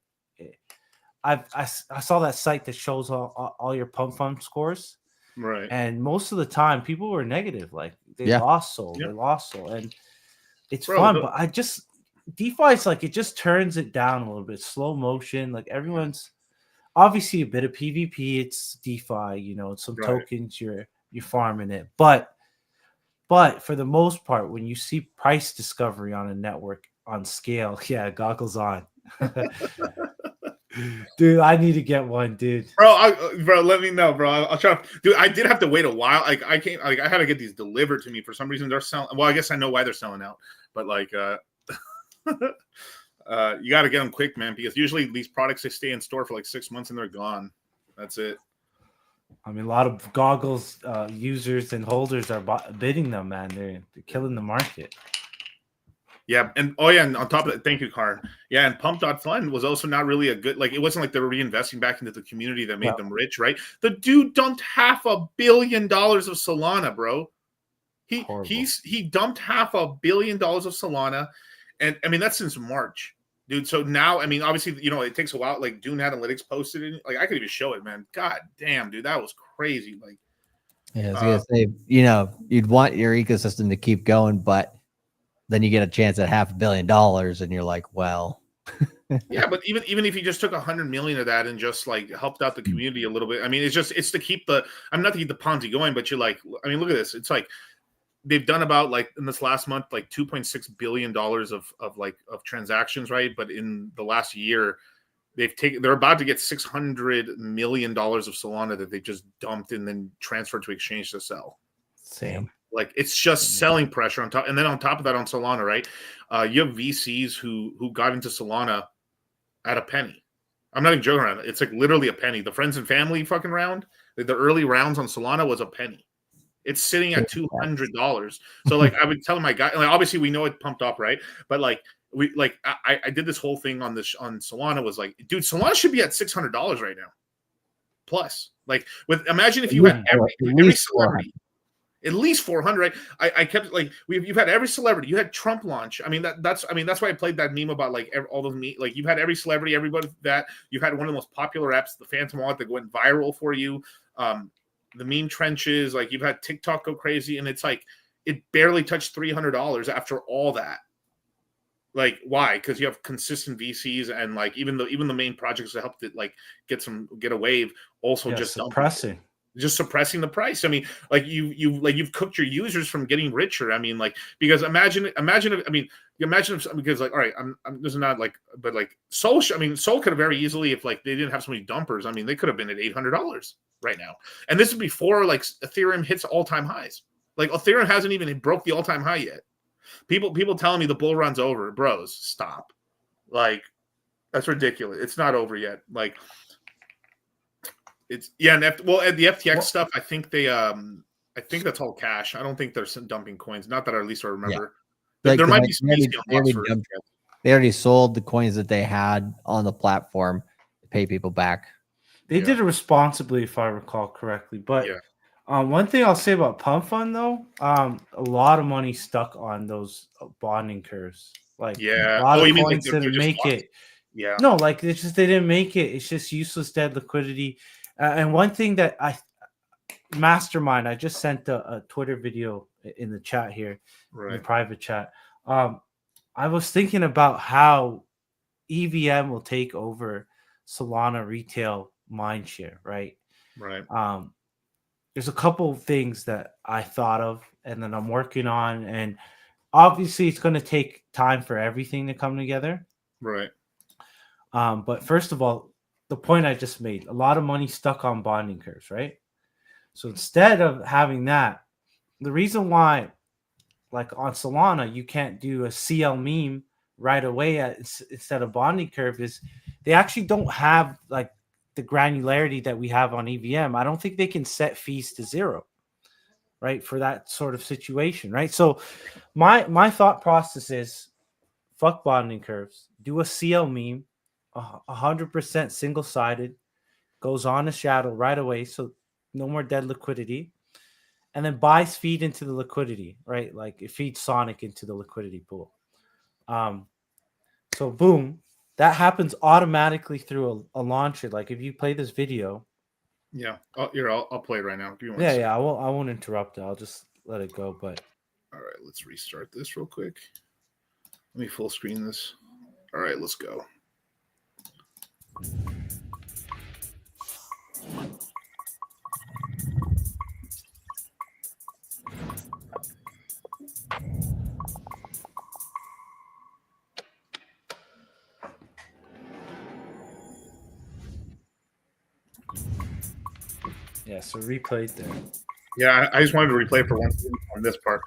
I saw that site that shows all your pump fund scores, right? And most of the time, people were negative, like they lost soul, and it's fun. But DeFi is like it just turns it down a little bit, slow motion. Like everyone's obviously a bit of PvP. It's DeFi, some tokens you're farming it, but for the most part, when you see price discovery on a network on scale, goggles on. Dude, I need to get one, dude. Bro, let me know, bro. I'll try. Dude, I did have to wait a while. Like I had to get these delivered to me for some reason. They're selling. Well, I guess I know why they're selling out, but like, you got to get them quick, man, because usually these products they stay in store for like 6 months and they're gone. That's it. I mean, a lot of goggles users and holders are bidding them, man. They're killing the market. Yeah, and and on top of that, thank you, Karn. Yeah, and Pump.Fund was also not really a good, like, it wasn't like they were reinvesting back into the community that made them rich, right? The dude dumped $500 million of Solana, bro. He dumped $500 million of Solana, and I mean that's since March, dude. So now, I mean, obviously, it takes a while. Like Dune Analytics posted it, like I could even show it, man. God damn, dude, that was crazy. Like, yeah, I was gonna say, you'd want your ecosystem to keep going, but then you get a chance at $500 million, and you're like, well. Yeah, but even if you just took 100 million of that and just like helped out the community a little bit, I mean, it's to keep the not to keep the Ponzi going, but you're like, I mean, look at this. It's like they've done about like in this last month like $2.6 billion of transactions, right? But in the last year, they're about to get $600 million of Solana that they just dumped and then transferred to exchange to sell. Same. Like it's just selling pressure on top, and then on top of that, on Solana, right? You have VCs who got into Solana at a penny. I'm not even joking around. It's like literally a penny. The friends and family fucking round, the early rounds on Solana was a penny. It's sitting at $200. So like I would tell my guy, like obviously we know it pumped up, right? But like I did this whole thing on Solana was like, dude, Solana should be at $600 right now. Plus, like imagine if you had every celebrity. At least 400. Right? I kept like you've had every celebrity. You had Trump launch. I mean that's why I played that meme about like all those like you've had every celebrity, everybody that you've had one of the most popular apps, the Phantom Wallet, that went viral for you. The meme trenches, like you've had TikTok go crazy, and it's like it barely touched $300 after all that. Like why? Because you have consistent VCs and like even the main projects that helped it like get a wave also just suppressing. Just suppressing the price. I mean, like you've cooked your users from getting richer. I mean, like because imagine if because like all right, I'm this is not like but like Sol could have very easily if like they didn't have so many dumpers. I mean, they could have been at $800 right now, and this is before like Ethereum hits all-time highs. Like Ethereum hasn't even broke the all-time high yet. People telling me the bull run's over, bros. Stop. Like that's ridiculous. It's not over yet. Like. It's and the FTX stuff. I think that's all cash. I don't think they're dumping coins. Not that at least I remember. Yeah. There might be some they already sold the coins that they had on the platform to pay people back. They did it responsibly, if I recall correctly. But one thing I'll say about Pump Fund though, a lot of money stuck on those bonding curves. Like a lot of coins didn't make it. Yeah. No, like it's just they didn't make it. It's just useless dead liquidity. And one thing that Mastermind, I just sent a Twitter video in the chat here, in the private chat. I was thinking about how EVM will take over Solana retail mindshare, right? Right. There's a couple of things that I thought of and then I'm working on. And obviously it's going to take time for everything to come together. Right. But first of all, the point I just made, a lot of money stuck on bonding curves, right? So instead of having that, the reason why, like on Solana, you can't do a CL meme right away instead of bonding curve is they actually don't have like the granularity that we have on EVM. I don't think they can set fees to zero, right? For that sort of situation, right? So my thought process is fuck bonding curves, do a CL meme, 100% single-sided, goes on a shadow right away, so no more dead liquidity, and then buys feed into the liquidity, right? Like it feeds Sonic into the liquidity pool. So boom, that happens automatically through a launcher. Like if you play this video, I'll play it right now. I won't interrupt it. I'll just let it go. But all right, let's restart this real quick. Let me full screen this. All right, let's go. Yeah, so replay it there. Yeah, I just wanted to replay it for one on this part.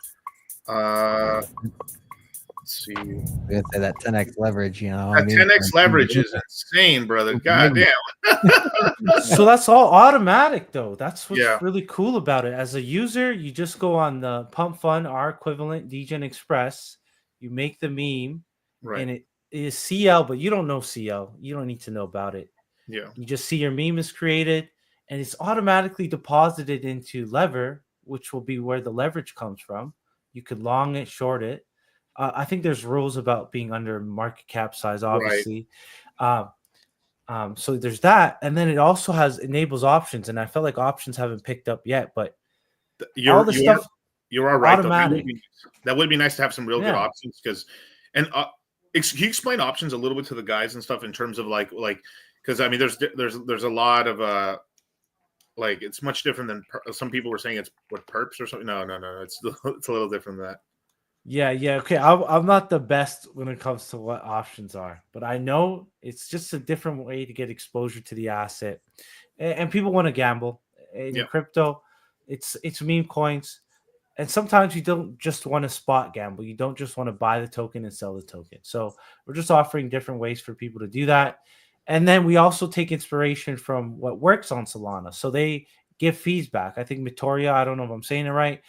Let's see. I'm gonna say that 10x leverage, you know. That 10x leverage is insane, brother. God damn. So that's all automatic, though. That's what's really cool about it. As a user, you just go on the Pump Fund, our equivalent, Degen Express. You make the meme, and it is CL, but you don't know CL. You don't need to know about it. Yeah. You just see your meme is created, and it's automatically deposited into Lever, which will be where the leverage comes from. You could long it, short it. I think there's rules about being under market cap size, obviously. So there's that, and then it also enables options, and I felt like options haven't picked up yet. But you are right. Automatic. That would be nice to have some real good options can you explain options a little bit to the guys and stuff in terms of like because I mean there's a lot of like it's much different than some people were saying it's what perps or something. No, it's a little different than that. Yeah. Okay. I'm not the best when it comes to what options are, but I know it's just a different way to get exposure to the asset, and people want to gamble in crypto. It's meme coins, and sometimes you don't just want to spot gamble. You don't just want to buy the token and sell the token. So we're just offering different ways for people to do that, and then we also take inspiration from what works on Solana. So they give fees back. I think Mitoria, I don't know if I'm saying it right.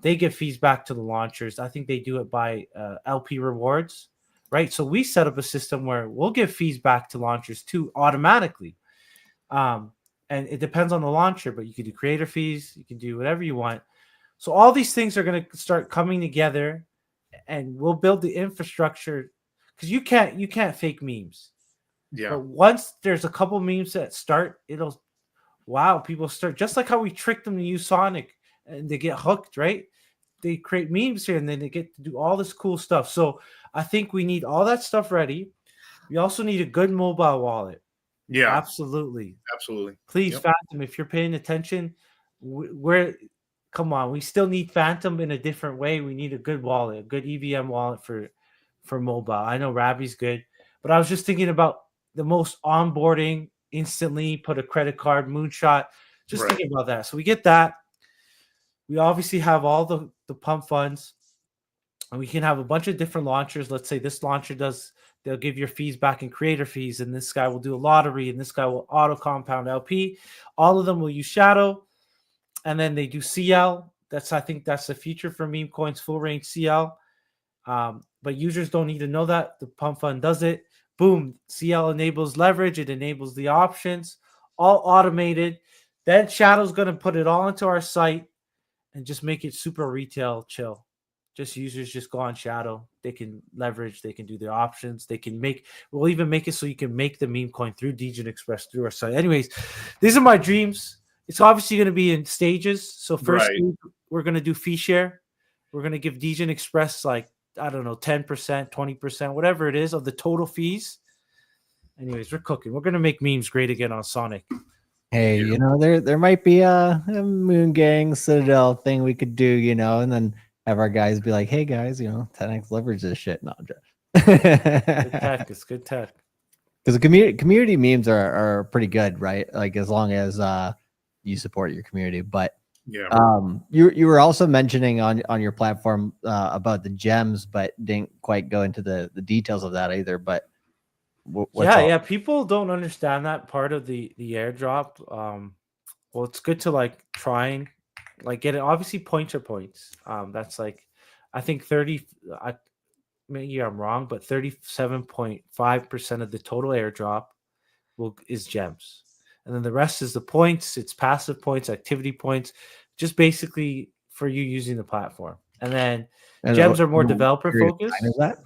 They give fees back to the launchers. I think they do it by LP rewards, right? So we set up a system where we'll give fees back to launchers too automatically. And it depends on the launcher, but you can do creator fees, you can do whatever you want. So all these things are going to start coming together, and we'll build the infrastructure, because you can't fake memes. Yeah. But once there's a couple memes that start, people start, just like how we tricked them to use Sonic and they get hooked, right? They create memes here and then they get to do all this cool stuff. So I think we need all that stuff ready. We also need a good mobile wallet. Yeah. Absolutely. Please, Yep. Phantom, if you're paying attention, come on, we still need Phantom in a different way. We need a good wallet, a good EVM wallet for mobile. I know Rabbi's good, but I was just thinking about the most onboarding, instantly put a credit card, moonshot, just thinking about that. So we get that. We obviously have all the pump funds, and we can have a bunch of different launchers. Let's say this launcher they'll give your fees back in creator fees, and this guy will do a lottery, and this guy will auto compound LP. All of them will use Shadow, and then they do CL. I think that's the future for Memecoins, full range CL. But users don't need to know that. The pump fund does it. Boom, CL enables leverage. It enables the options, all automated. Then Shadow's going to put it all into our site and just make it super retail chill. Just users just go on Shadow. They can leverage. They can do the options. We'll even make it so you can make the meme coin through Degen Express through our site. Anyways, these are my dreams. It's obviously going to be in stages. So first, we're going to do fee share. We're going to give Degen Express 10%, 20%, whatever it is of the total fees. Anyways, we're cooking. We're going to make memes great again on Sonic. Hey, there might be a Moon Gang Citadel thing we could do, and then have our guys be like, hey guys, 10x leverage this shit. No, good tech. It's good tech. Because the community memes are pretty good, right? Like as long as you support your community. But you were also mentioning on your platform about the gems, but didn't quite go into the details of that either. But people don't understand that part of the airdrop. Well, it's good to try and get it. Obviously, points are points. That's I think 30. Maybe I'm wrong, but 37.5% of the total airdrop is gems, and then the rest is the points. It's passive points, activity points, just basically for you using the platform. And then gems are more developer focused. Is that?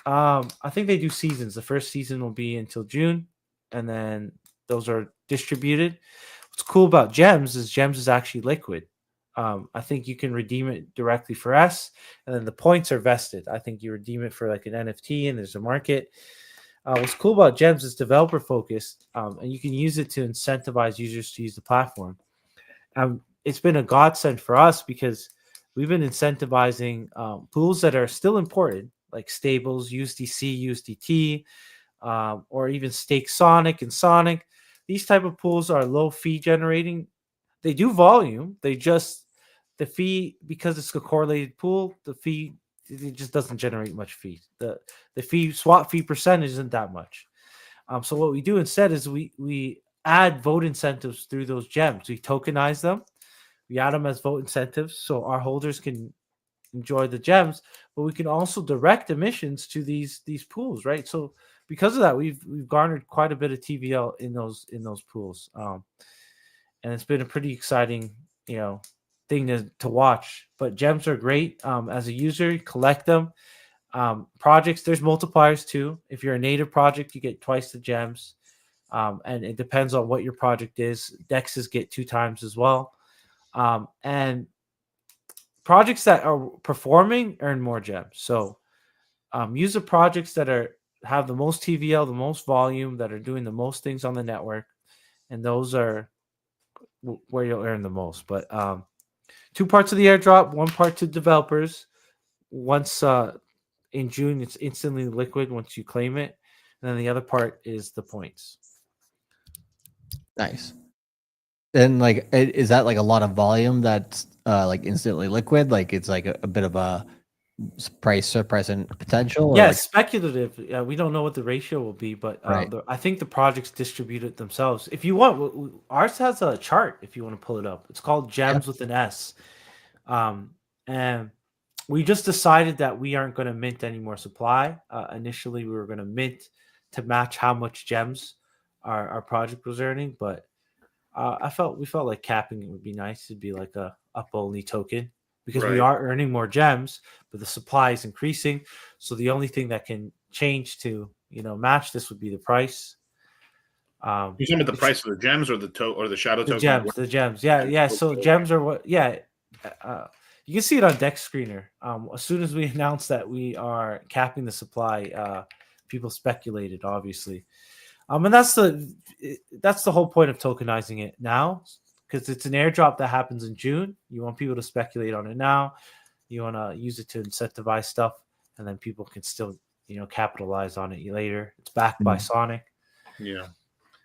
I think they do seasons. The first season will be until June, and then those are distributed. What's cool about gems is actually liquid. I think you can redeem it directly for S, and then the points are vested. I think you redeem it for an NFT, and there's a market. What's cool about gems is developer focused, and you can use it to incentivize users to use the platform. It's been a godsend for us because we've been incentivizing pools that are still important, like stables, USDC, USDT, or even stake Sonic and Sonic. These type of pools are low fee generating. They do volume. The fee, because it's a correlated pool, it just doesn't generate much fee. The fee swap fee percentage isn't that much. So what we do instead is we add vote incentives through those gems. We tokenize them. We add them as vote incentives so our holders can enjoy the gems, but we can also direct emissions to these pools, right? So because of that, we've garnered quite a bit of TVL in those pools, and it's been a pretty exciting thing to watch. But gems are great. As a user, collect them. Projects, there's multipliers too. If you're a native project, you get twice the gems, and it depends on what your project is. Dexes get 2 times as well, and projects that are performing earn more gems. So use the projects that have the most TVL, the most volume, that are doing the most things on the network, and those are where you'll earn the most. But 2 parts of the airdrop, 1 part to developers. Once in June, it's instantly liquid once you claim it, and then the other part is the points. Nice. And is that a lot of volume that's instantly liquid? It's a bit of a price or present potential? Or Yeah, like, speculative. We don't know what the ratio will be, but Right. I think the projects distribute it themselves. If you want, ours has a chart. If you want to pull it up, it's called Gems with an S. And we just decided that we aren't going to mint any more supply. Initially, we were going to mint to match how much gems our project was earning, but we felt like capping it would be nice. It'd be like a up only token because we Right. are earning more gems, but the supply is increasing. So the only thing that can change to match this would be the price. You talking about the price of the gems or the shadow The token? gems, the gems. Yeah. So gems are what? Yeah. You can see it on Dex Screener. As soon as we announced that we are capping the supply, people speculated, obviously. And that's the whole point of tokenizing it now, because it's an airdrop that happens in June. You want people to speculate on it now. You want to use it to incentivize stuff, and then people can still capitalize on it later. It's backed by Sonic. Yeah.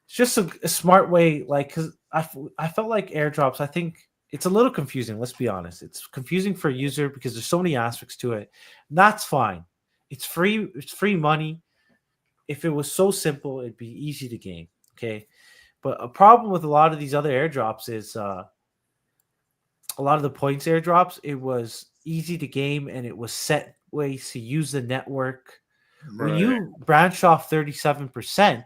It's just a smart way, like, because I felt like airdrops, I think it's a little confusing. Let's be honest. It's confusing for a user because there's so many aspects to it. And that's fine. It's free. It's free money. If it was so simple, it'd be easy to game. Okay. But a problem with a lot of these other airdrops is a lot of the points airdrops, it was easy to game and it was set ways to use the network. Right. When you branch off 37%,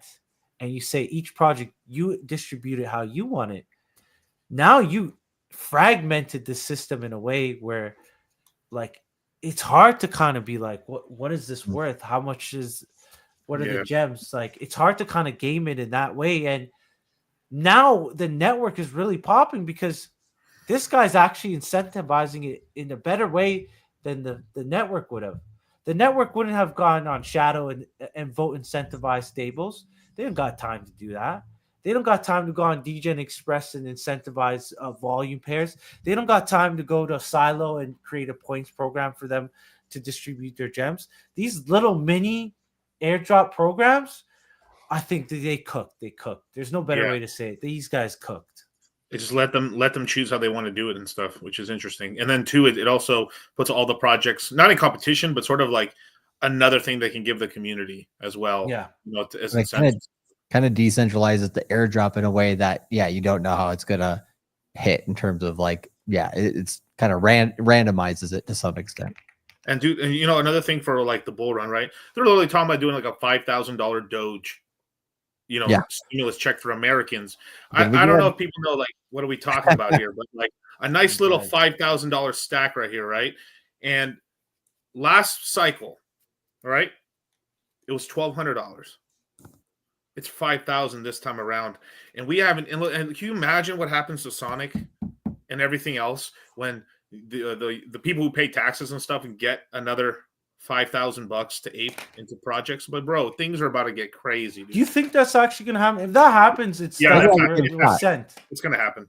and you say each project you distribute it how you want it, now you fragmented the system in a way where, like, it's hard to kind of be like, what is this worth? How much what are the gems? Like, it's hard to kind of game it in that way. And now the network is really popping because this guy's actually incentivizing it in a better way than the network would have. The network wouldn't have gone on Shadow and vote incentivized stables. They don't got time to do that. They don't got time to go on DGen Express and incentivize volume pairs. They don't got time to go to Silo and create a points program for them to distribute their gems. These little mini airdrop programs, I think they cooked. They cooked. There's no better way to say it. These guys cooked. They just let them choose how they want to do it and stuff, which is interesting. And then too, it also puts all the projects not in competition, but sort of like another thing they can give the community as well. Yeah, as like kind of decentralizes the airdrop in a way that you don't know how it's gonna hit in terms of like it's kind of randomizes it to some extent. And another thing for like the bull run, right? They're literally talking about doing like a $5,000 Doge, stimulus check for Americans. I don't know if people know, like, what are we talking about here, but like a nice little $5,000 stack right here, right? And last cycle, right, it was $1,200. It's $5,000 this time around, and we haven't. And can you imagine what happens to Sonic and everything else when the people who pay taxes and stuff and get another $5,000 to ape into projects? But bro, things are about to get crazy. Dude. Do you think that's actually gonna happen? If that happens, it's it's gonna happen.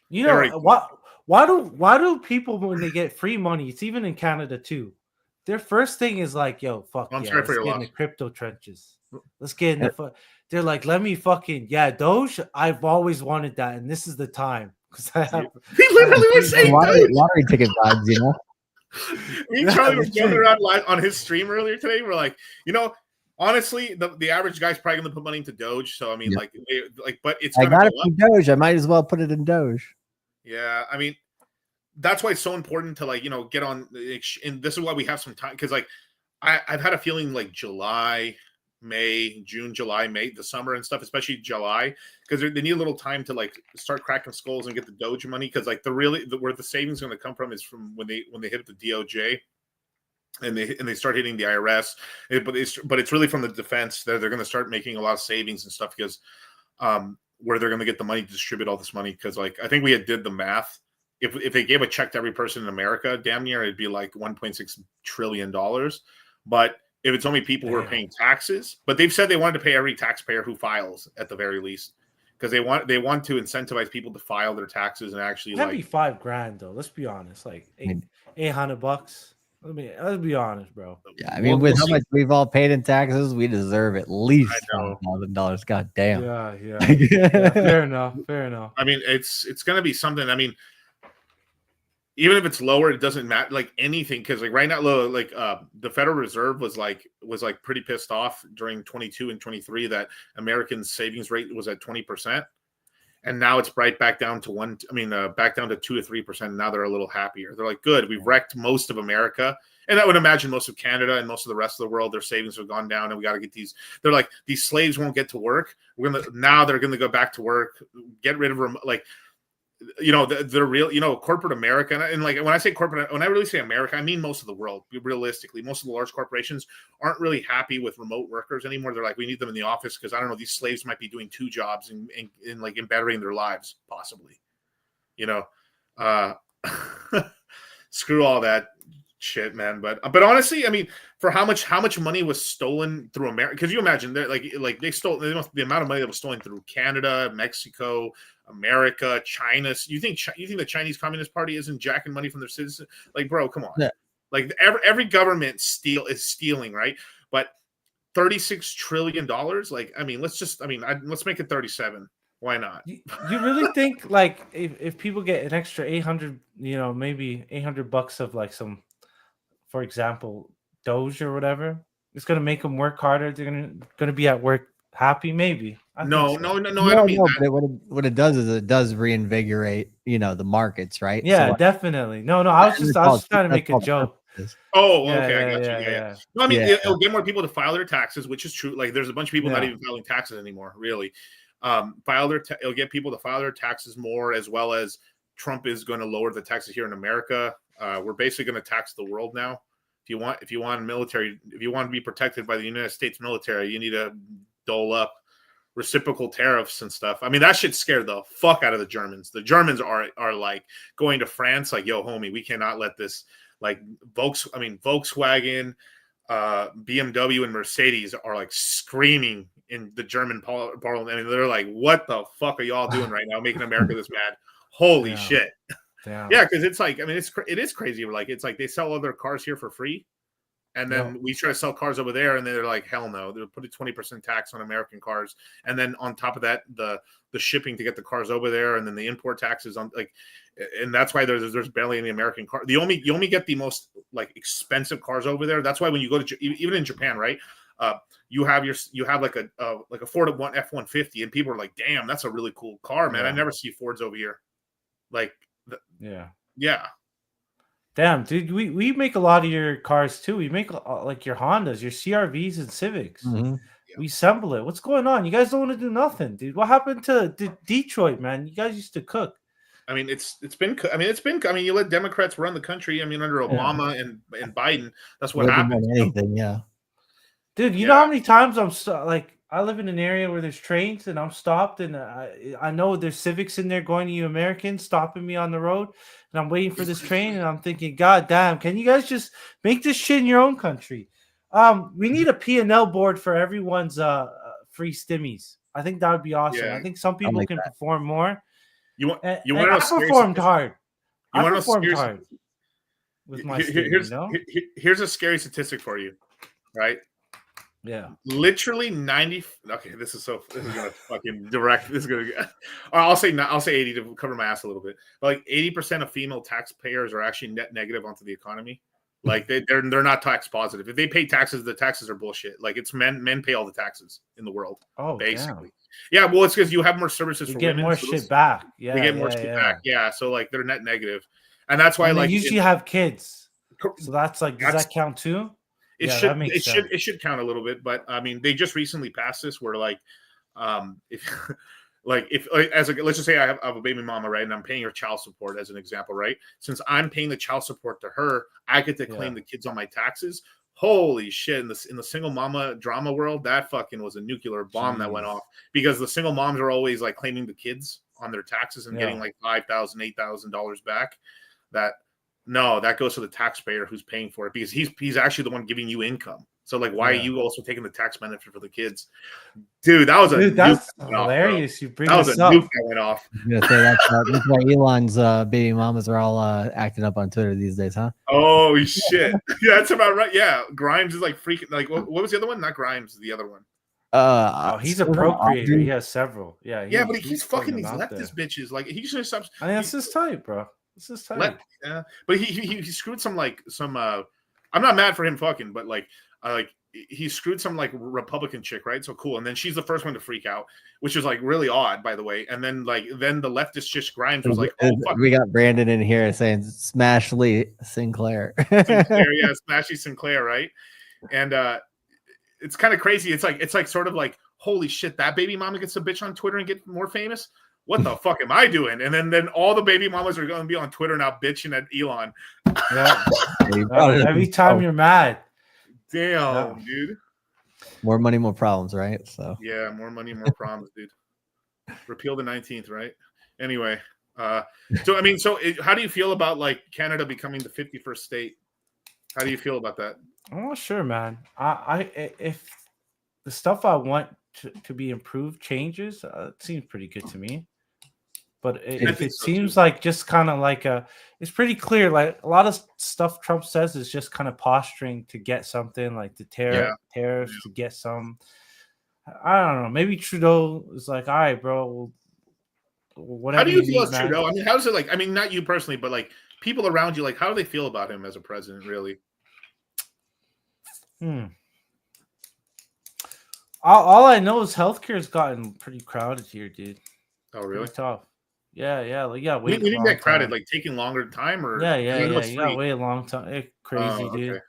Why do people, when they get free money, it's even in Canada too, their first thing is like, yo, fuck let's get in the crypto trenches. Let's get in the they're like, let me fucking Doge. I've always wanted that, and this is the time. Because I have he literally was saying lottery ticket vibes, Me and Charlie were joking around live on his stream earlier today. We're like, honestly, the average guy's probably gonna put money into Doge. So I mean, but it's I got it from Doge. I might as well put it in Doge. Yeah, I mean, that's why it's so important to get on. And this is why we have some time, because I've had a feeling like July, May, June, July, May, the summer and stuff, especially July, because they need a little time to start cracking skulls and get the Doge money. Because where the savings is going to come from is from when they hit the DOJ and they start hitting the IRS. But it's really from the defense that they're going to start making a lot of savings and stuff, because where they're going to get the money to distribute all this money. Because I think we did the math. If they gave a check to every person in America, damn near it'd be like $1.6 trillion. But if it's only people who are paying taxes, but they've said they wanted to pay every taxpayer who files at the very least, because they want to incentivize people to file their taxes and actually that'd be $5,000 though. Let's be honest, like $800. Let's be honest, bro. Yeah, I mean, with how much we've all paid in taxes, we deserve at least $5,000. God damn. Yeah. Fair enough. I mean, it's gonna be something. I mean, even if it's lower, it doesn't matter. Like anything, because like right now, like the Federal Reserve was pretty pissed off during 22 and 23 that Americans' savings rate was at 20%, and now it's right back down to back down to 2 to 3%. Now they're a little happier. They're like, good, we've wrecked most of America. And I would imagine most of Canada and most of the rest of the world, their savings have gone down, and we got to get these. They're like, these slaves won't get to work. Now they're gonna go back to work, get rid of they're real, corporate America. And like when I say corporate, when I really say America, I mean most of the world. Realistically, most of the large corporations aren't really happy with remote workers anymore. They're like, we need them in the office because I don't know, these slaves might be doing 2 jobs and like bettering their lives, possibly. Screw all that shit, man. But honestly, I mean, for how much money was stolen through America? Because you imagine they're like they stole the amount of money that was stolen through Canada, Mexico, America, China. You think the Chinese Communist Party isn't jacking money from their citizens? Like, bro, come on. Yeah. Like every government is stealing, right? But $36 trillion. Like, I mean, let's make it 37. Why not? You really think like if people get an extra 800, maybe $800 of like some, for example, Doge or whatever, it's gonna make them work harder? They're gonna be at work happy? Maybe. No, I don't mean that. What it does is it does reinvigorate, the markets, right? Yeah, definitely. No, I was just trying to make a joke. Oh, okay, I got you. Yeah. No, I mean, it'll get more people to file their taxes, which is true. Like, there's a bunch of people not even filing taxes anymore, really. It'll get people to file their taxes more, as well as Trump is going to lower the taxes here in America. We're basically going to tax the world now. If you want to be protected by the United States military, you need to dole up reciprocal tariffs and stuff. I mean, that shit scared the fuck out of the Germans. The Germans are like going to France, like, yo, homie, we cannot let this. Like Volkswagen, BMW, and Mercedes are like screaming in the German parliament. I mean, they're like, what the fuck are y'all doing right now, making America this mad? Holy shit. Yeah, because it's like, I mean, it is crazy. Like, it's like they sell other cars here for free, and then we try to sell cars over there, and they're like, hell no, they'll put a 20% tax on American cars, and then on top of that, the shipping to get the cars over there, and then the import taxes on, like, and that's why there's barely any American car. You only get the most like expensive cars over there. That's why when you go to even in Japan, right? You have like a Ford F-150, and people are like, damn, that's a really cool car, man. I never see Fords over here. Like, yeah. Damn, dude, we make a lot of your cars too. We make like your Hondas, your CRVs, and Civics. Mm-hmm. We assemble it. What's going on? You guys don't want to do nothing, dude. What happened to Detroit, man? You guys used to cook. I mean, you let Democrats run the country. I mean, under Obama and Biden, that's what happened. Anything, yeah. Dude, you know how many times I live in an area where there's trains and I'm stopped, and I know there's Civics in there going to you Americans, stopping me on the road, and I'm waiting for this train, and I'm thinking, God damn, can you guys just make this shit in your own country? We need a P&L board for everyone's free stimmies. I think that would be awesome. Yeah, I think some people can perform more. You want I performed hard. I performed hard with my Here's a scary statistic for you, right? Yeah. Literally 90. Okay, this is gonna fucking direct. This is gonna. I'll say 80 to cover my ass a little bit. But like 80% of female taxpayers are actually net negative onto the economy. Like they're not tax positive. If they pay taxes, the taxes are bullshit. Like, it's men pay all the taxes in the world. Oh, basically. Yeah, well, it's because you have more services for get women. More shit back. Yeah, they get more shit back. Yeah, so like they're net negative, and that's why they usually have kids. So that's like, does that count too? It should count a little bit, but I mean, they just recently passed this where like, if let's just say I have a baby mama, right, and I'm paying her child support as an example, right? Since I'm paying the child support to her, I get to claim the kids on my taxes. Holy shit! In the single mama drama world, that fucking was a nuclear bomb that went off, because the single moms are always like claiming the kids on their taxes and getting like $5,000, $8,000 back. That goes to the taxpayer who's paying for it, because he's actually the one giving you income. So like, why are you also taking the tax benefit for the kids? Dude, that was that's hilarious. You bring that was a nuke that went off. I'm gonna say that's why Elon's baby mamas are all acting up on Twitter these days, huh? Oh shit! Yeah, that's about right. Yeah, Grimes is like freaking. Like, what was the other one? Not Grimes, the other one. He's a procreator. He has several. Yeah, but he's fucking these leftist bitches. Like, he should stop. I mean, that's his type, bro. This is tight. Yeah, but he screwed some I'm not mad for him fucking, but he screwed some Republican chick, right? So cool, and then she's the first one to freak out, which is really odd, by the way. And then the leftist chick Grimes was like, "Oh fuck." We got Brandon in here saying "Smash Lee Sinclair." Sinclair, yeah, Smashy Sinclair, right? And it's kind of crazy. It's like sort of like, holy shit, that baby mama gets a bitch on Twitter and get more famous. What the fuck am I doing? And then all the baby mamas are going to be on Twitter now bitching at Elon. Yeah. Every time you're mad. Damn, dude. More money, more problems, right? So yeah, more money, more problems, dude. Repeal the 19th, right? Anyway, how do you feel about Canada becoming the 51st state? How do you feel about that? I'm not sure, man. If the stuff I want to be improved changes, it seems pretty good to me. But it seems like just kind of it's pretty clear. Like a lot of stuff Trump says is just kind of posturing to get something, like the tariffs to get some. I don't know. Maybe Trudeau is like, all right, bro. Whatever. How do you feel about Trudeau? I mean, how does it I mean, not you personally, but people around you, how do they feel about him as a president, really? All I know is healthcare has gotten pretty crowded here, dude. Oh, really? Pretty tough. Yeah. We didn't get crowded, taking longer time, or yeah. You got to wait a long time. It's crazy, dude.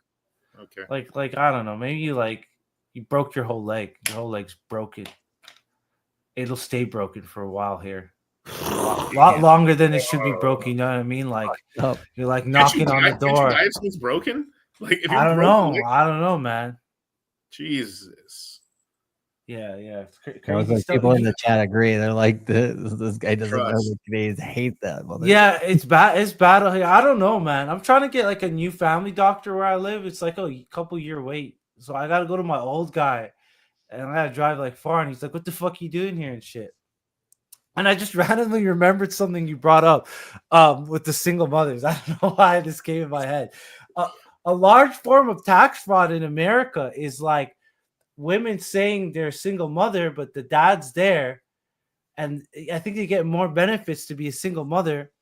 Okay. Like I don't know. Maybe you broke your whole leg. Your whole leg's broken. It'll stay broken for a while here. A lot longer than it should be broken. You know what I mean? You're knocking on the door. It's broken. I don't know. I don't know, man. Jesus. Yeah. People in the chat agree. They're like, this guy doesn't know the Canadians hate that. Yeah, it's bad. It's bad. I don't know, man. I'm trying to get a new family doctor where I live. It's a couple year wait. So I got to go to my old guy and I got to drive far. And he's like, what the fuck are you doing here and shit? And I just randomly remembered something you brought up with the single mothers. I don't know why this came in my head. A large form of tax fraud in America is women saying they're a single mother, but the dad's there. And I think they get more benefits to be a single mother.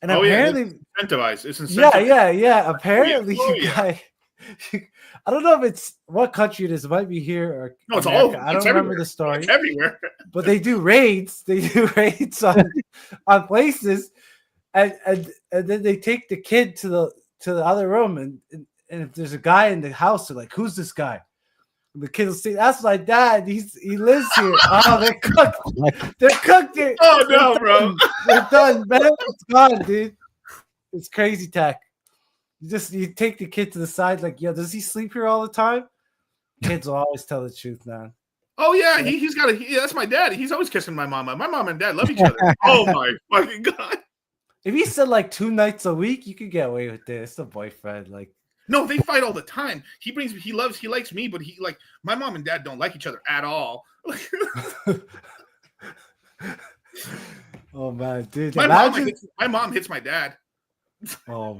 And apparently it's incentivized. It's incentivized. Yeah. Apparently, I don't know if it's what country it is. It might be here or no, it's America. all. I don't remember the story. It's everywhere. But they do raids. They do raids on places, and then they take the kid to the other room, and if there's a guy in the house, they're like, "Who's this guy?" And the kid will say, "That's my dad. He lives here." Oh, they're cooked. They're cooked here. Oh no, bro. They're done, man. It's gone, dude. It's crazy tech. You take the kid to the side, does he sleep here all the time? Kids will always tell the truth, man. Oh yeah, he's got that's my dad. He's always kissing my mama. My mom and dad love each other. Oh my fucking god. If he said 2 nights a week, you could get away with this. It's a boyfriend, No, they fight all the time. He likes me, but my mom and dad don't like each other at all. Oh man, dude. My mom hits my dad. Oh.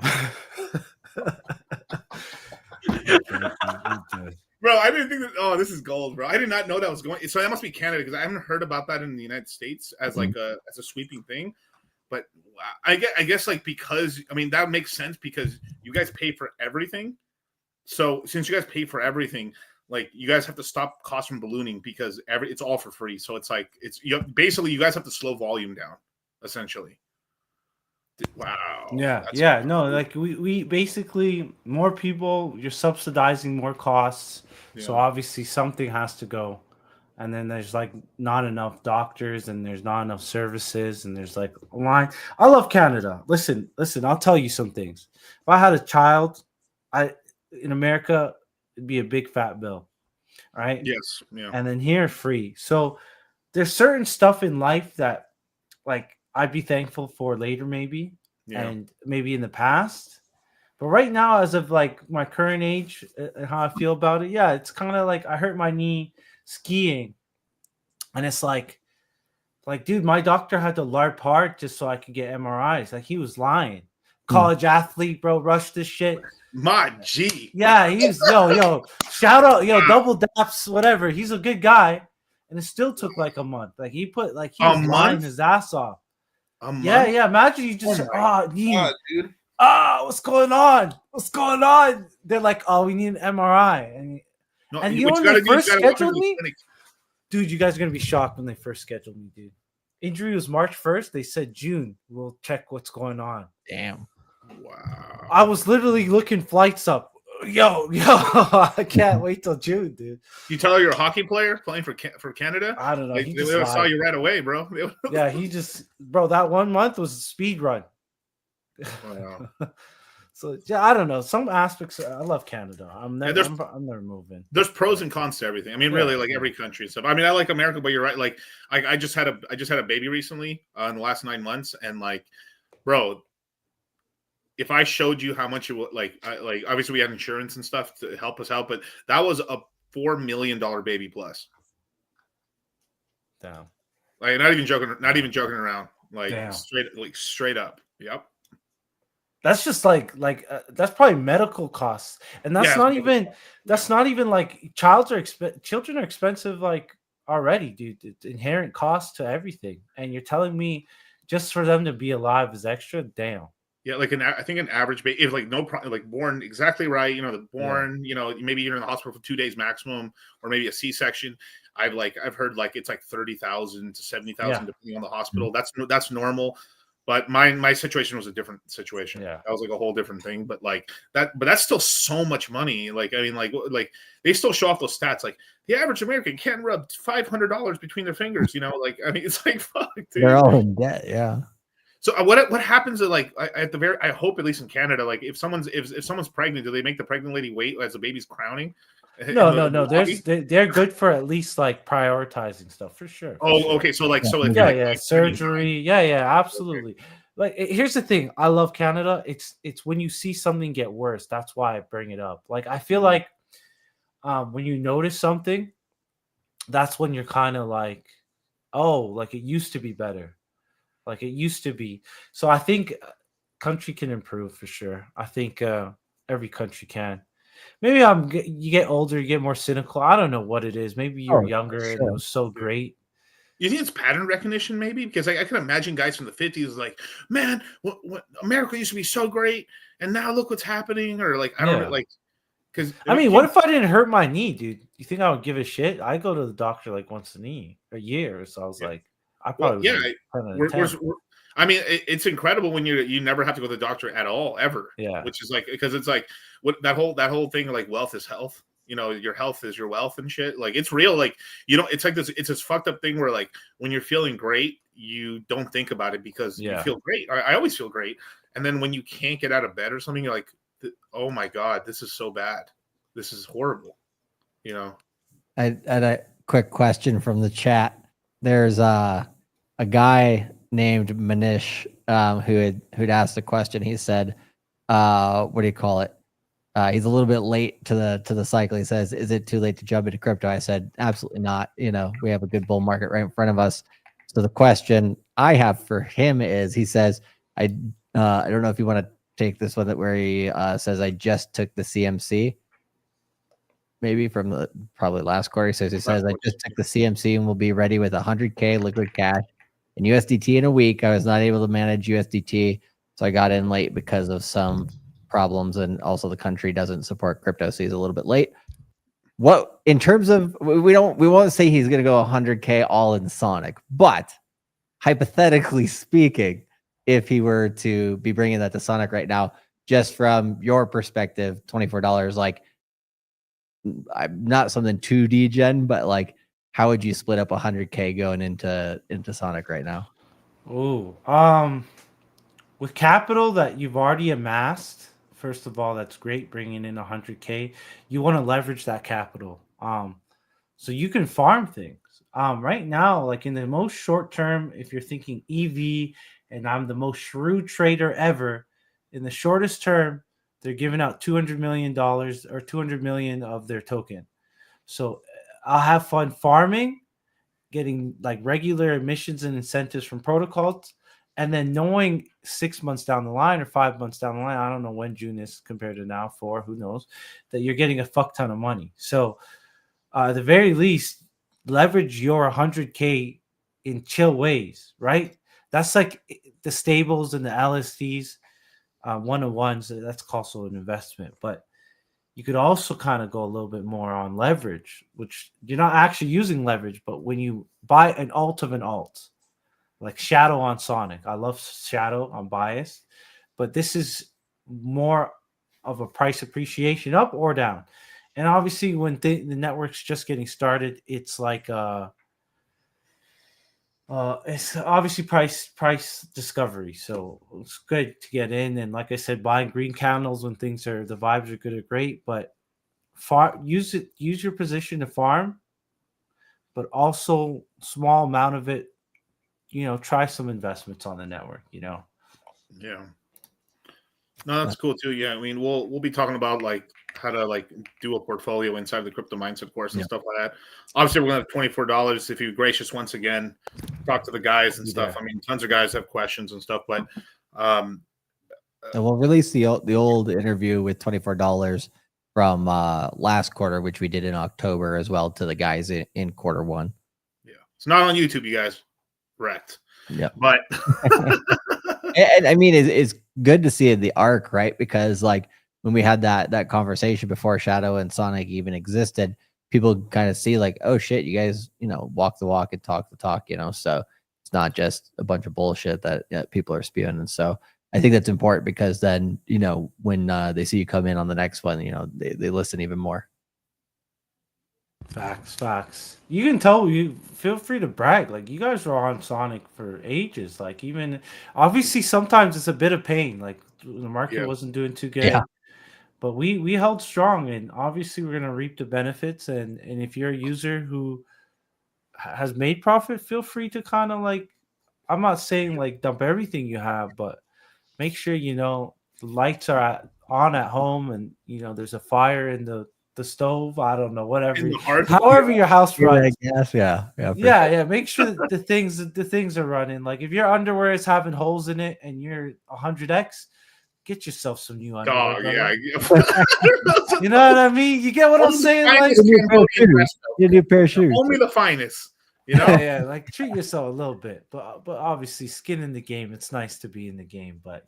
Bro, I didn't think that. Oh, this is gold, bro. I did not know that was going. So that must be Canada because I haven't heard about that in the United States as as a sweeping thing. But I guess because that makes sense because you guys pay for everything. So since you guys pay for everything, you guys have to stop costs from ballooning because it's all for free. So basically you guys have to slow volume down, essentially. Wow. Yeah. No, we basically more people. You're subsidizing more costs, so obviously something has to go. And then there's not enough doctors, and there's not enough services, and there's a line. I love Canada. Listen. I'll tell you some things. If I had a child, in America, it'd be a big fat bill, right? Yes. Yeah. And then here, free. So there's certain stuff in life that, I'd be thankful for later, maybe, and maybe in the past. But right now, as of my current age and how I feel about it, it's kind of I hurt my knee skiing, and it's dude, my doctor had to LARP hard just so I could get MRIs. He was lying. College athlete, bro, rushed this shit. My G. Yeah, he's yo, shout out, double daps, whatever. He's a good guy, and it still took a month. He was lying his ass off. A month? Yeah. Imagine you just dude. What's going on? What's going on? They're like, oh, we need an MRI. And you know when they first scheduled me? Dude, you guys are going to be shocked when they first scheduled me, dude. Injury was March 1st. They said June. We'll check what's going on. Damn. Wow. I was literally looking flights up. Yo, I can't wait till June, dude. You tell her you're a hockey player playing for Canada? I don't know. They saw you right away, bro. Yeah, bro, that 1 month was a speed run. Wow. So yeah, I don't know. Some aspects, I love Canada. I'm never moving. There's pros and cons to everything. I mean, really, like every country and stuff. I mean, I like America, but you're right. Like, I just had a baby recently in the last 9 months, and like, bro, if I showed you how much it would like obviously we had insurance and stuff to help us out, but that was a $4 million baby plus. Damn. Like not even joking around. Like Damn. straight up. Yep. That's just like that's probably medical costs, and that's not even like children are expensive like already, dude. It's inherent cost to everything, and you're telling me just for them to be alive is extra? Damn. Yeah, like I think an average baby, if like born exactly right, maybe you're in the hospital for 2 days maximum, or maybe a C-section. I've heard like it's like 30,000 to 70,000 depending on the hospital. That's normal. But my situation was a different situation. Yeah, that was like a whole different thing. But that's still so much money. Like I mean, like they still show off those stats. Like the average American can't rub $500 between their fingers. I mean, it's like fuck, dude. They're all in debt. Yeah. So what happens to I hope at least in Canada, like if someone's pregnant, do they make the pregnant lady wait as the baby's crowning? No. They're good for at least like prioritizing stuff for sure. Okay. So surgery. Yeah, absolutely. Okay. Like here's the thing, I love Canada. It's when you see something get worse, that's why I bring it up. Like I feel like when you notice something, that's when you're kind of like, oh, like it used to be better. Like it used to be. So I think country can improve for sure. I think every country can. Maybe you get older, you get more cynical. I don't know what it is. Maybe you're younger and it was so great. You think it's pattern recognition, maybe? Because I can imagine guys from the 50s like, man, what America used to be so great, and now look what's happening. Or like, I don't know, like, because I mean, what if I didn't hurt my knee, dude? You think I would give a shit? I go to the doctor like once a year. So I was like, I probably I mean, it's incredible when you never have to go to the doctor at all ever. Yeah, which is like because it's like what that whole thing like wealth is health. Your health is your wealth and shit. Like it's real. Like it's like this. It's this fucked up thing where like when you're feeling great, you don't think about it because you feel great. I always feel great, and then when you can't get out of bed or something, you're like, oh my god, this is so bad. This is horrible. I had a quick question from the chat. There's a guy named Manish who'd asked a question. He said, what do you call it? He's a little bit late to the cycle. He says, is it too late to jump into crypto? I said, absolutely not. We have a good bull market right in front of us. So the question I have for him is, he says, I don't know if you want to take this one where he says, I just took the CMC. Maybe from the probably last quarter. He says, I just took the CMC and will be ready with 100K liquid cash in USDT in a week. I was not able to manage USDT, so I got in late because of some problems, and also the country doesn't support crypto, so he's a little bit late. What in terms of we won't say he's going to go 100K all in Sonic, but hypothetically speaking, if he were to be bringing that to Sonic right now, just from your perspective, $24, like. I'm not something too degen, but like, how would you split up 100K going into Sonic right now? Oh, with capital that you've already amassed, first of all, that's great. Bringing in 100K, you want to leverage that capital, so you can farm things. Right now, like in the most short term, if you're thinking EV, and I'm the most shrewd trader ever, in the shortest term. They're giving out $200 million or 200 million of their token. So I'll have fun farming, getting like regular emissions and incentives from protocols, and then knowing 6 months down the line or 5 months down the line, I don't know when June is compared to now, who knows, that you're getting a fuck ton of money. So at the very least, leverage your 100K in chill ways, right? That's like the stables and the LSDs, one-on-ones, that's also an investment. But you could also kind of go a little bit more on leverage, which you're not actually using leverage, but when you buy an alt of an alt, like Shadow on Sonic, I love Shadow, I'm biased, but this is more of a price appreciation up or down. And obviously when the network's just getting started, it's like it's obviously price discovery, so it's good to get in. And like I said, buying green candles when things are the vibes are good are great, but use your position to farm, but also small amount of it. Try some investments on the network. Yeah. No, that's cool too. Yeah, I mean, we'll be talking about like how to like do a portfolio inside the crypto mindset course and stuff like that. Obviously, we're gonna have $24 if you're gracious once again. Talk to the guys and stuff. I mean, tons of guys have questions and stuff, but and we'll release the old interview with $24 from last quarter, which we did in October as well, to the guys in quarter one. Yeah, it's not on YouTube, you guys. Wrecked. Yeah, but and I mean, it's good to see the arc, right? Because like when we had that conversation before Shadow and Sonic even existed, people kind of see like, oh shit, you guys, walk the walk and talk the talk, so it's not just a bunch of bullshit that people are spewing. And so I think that's important because then, when they see you come in on the next one, they listen even more. Facts. You can tell. You feel free to brag. Like you guys were on Sonic for ages. Like even obviously sometimes it's a bit of pain. Like the market wasn't doing too good. Yeah. But we held strong, and obviously we're gonna reap the benefits. And if you're a user who has made profit, feel free to kind of like, I'm not saying like dump everything you have, but make sure the lights are on at home, and there's a fire in the stove. I don't know, whatever. However your house runs. Yeah. Make sure that the things are running. Like if your underwear is having holes in it and you're 100x, get yourself some new underwear. You know what I mean? You get what I'm saying? Like you new pair of shoes. Only the finest. Yeah, like treat yourself a little bit. But obviously skin in the game. It's nice to be in the game, but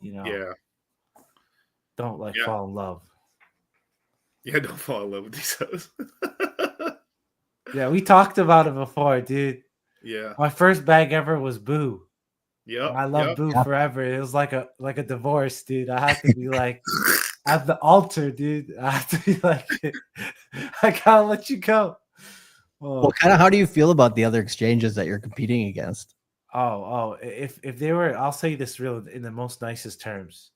don't fall in love. Yeah, don't fall in love with these hoes. Yeah, we talked about it before, dude. Yeah. My first bag ever was Boo. Yeah. I love Boo forever. It was like a divorce, dude. I had to be like at the altar, dude. I have to be like, I gotta let you go. Well, kind of how do you feel about the other exchanges that you're competing against? If they were, I'll say this real in the most nicest terms.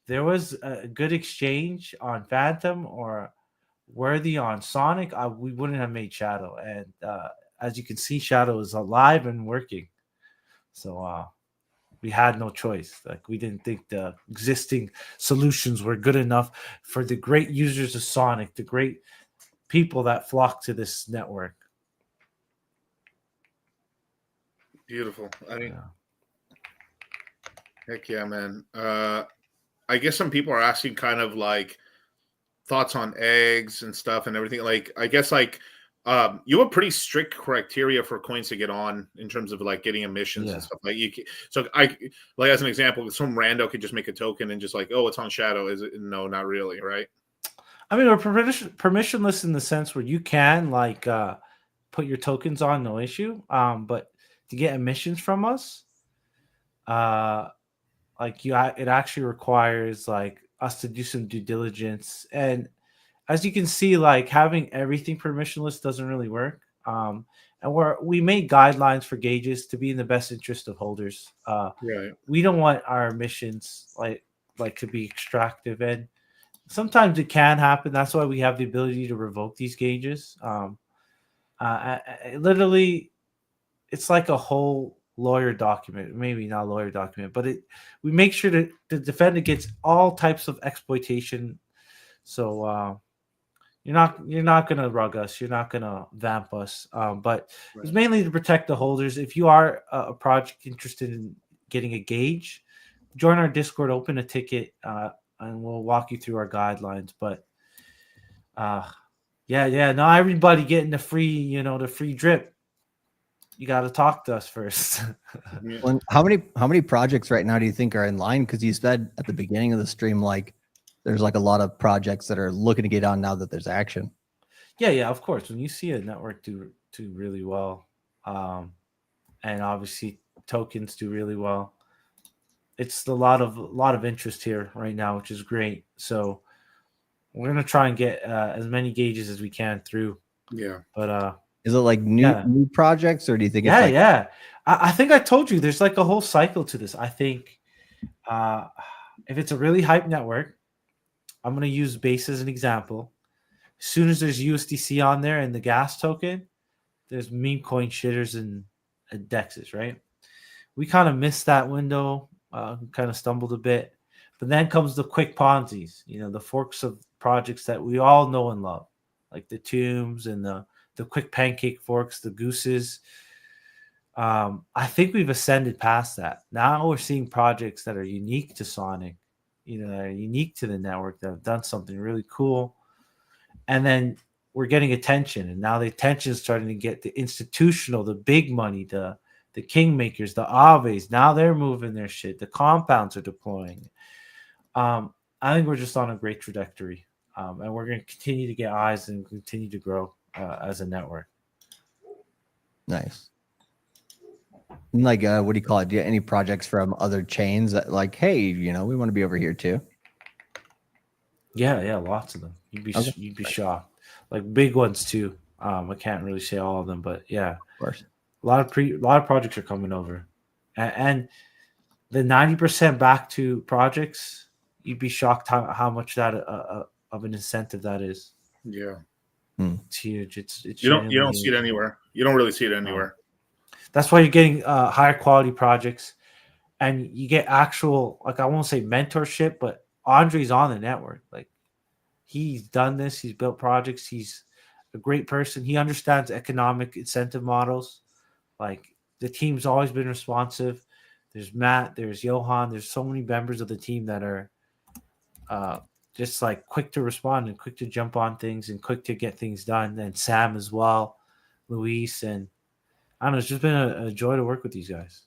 There was a good exchange on Phantom or Worthy on Sonic, we wouldn't have made Shadow. And as you can see, Shadow is alive and working. So we had no choice. Like we didn't think the existing solutions were good enough for the great users of Sonic, the great people that flock to this network. Beautiful. I mean, heck yeah, man. I guess some people are asking kind of like thoughts on eggs and stuff and everything. Like, I guess like you have pretty strict criteria for coins to get on in terms of like getting emissions and stuff. Like like as an example, some rando could just make a token and just like, oh, it's on Shadow. Is it? No, not really, right? I mean, we're permissionless in the sense where you can like put your tokens on, no issue. But to get emissions from us, it actually requires like us to do some due diligence. And as you can see, like having everything permissionless doesn't really work. And we made guidelines for gauges to be in the best interest of holders. Right. We don't want our emissions like to be extractive, and sometimes it can happen. That's why we have the ability to revoke these gauges. Literally, it's like a whole lawyer document, maybe not a lawyer document, but we make sure that the defendant gets all types of exploitation. So you're not gonna rug us, you're not gonna vamp us, but it's mainly to protect the holders. If you are a project interested in getting a gauge, join our Discord, open a ticket, and we'll walk you through our guidelines. But not everybody getting the free, the free drip. you got to talk to us first. Well, how many projects right now do you think are in line? Because you said at the beginning of the stream, like there's like a lot of projects that are looking to get on now that there's action. Yeah, of course. When you see a network do really well, and obviously tokens do really well, it's a lot of interest here right now, which is great. So we're gonna try and get as many gauges as we can through. Yeah. But is it like new projects, or do you think? It's like... Yeah. I think I told you there's like a whole cycle to this. I think if it's a really hype network, I'm gonna use Base as an example. As soon as there's USDC on there and the gas token, there's meme coin shitters and dexes, right? We kind of missed that window, kind of stumbled a bit. But then comes the quick Ponzi's, the forks of projects that we all know and love, like the Tombs and the quick pancake forks, the Gooses. I think we've ascended past that. Now we're seeing projects that are unique to Sonic, that are unique to the network, that have done something really cool. And then we're getting attention, and now the attention is starting to get the institutional, the big money, the kingmakers, the Aves. Now they're moving their shit. The compounds are deploying. I think we're just on a great trajectory, and we're going to continue to get eyes and continue to grow as a network. Nice. And like, what do you call it? Do you have any projects from other chains that like, hey, we want to be over here too? Yeah, lots of them. You'd be shocked. Like big ones too. I can't really say all of them, but yeah, of course. A lot of projects are coming over, and the 90% back to projects. You'd be shocked how much that of an incentive that is. Yeah, it's huge. It's you don't see it anywhere. You don't really see it anywhere. That's why you're getting higher quality projects, and you get actual, like, I won't say mentorship, but Andre's on the network. Like, he's done this. He's built projects. He's a great person. He understands economic incentive models. Like, the team's always been responsive. There's Matt. There's Johan. There's so many members of the team that are just like quick to respond and quick to jump on things and quick to get things done. And Sam as well, Luis, and I don't know. It's just been a joy to work with these guys.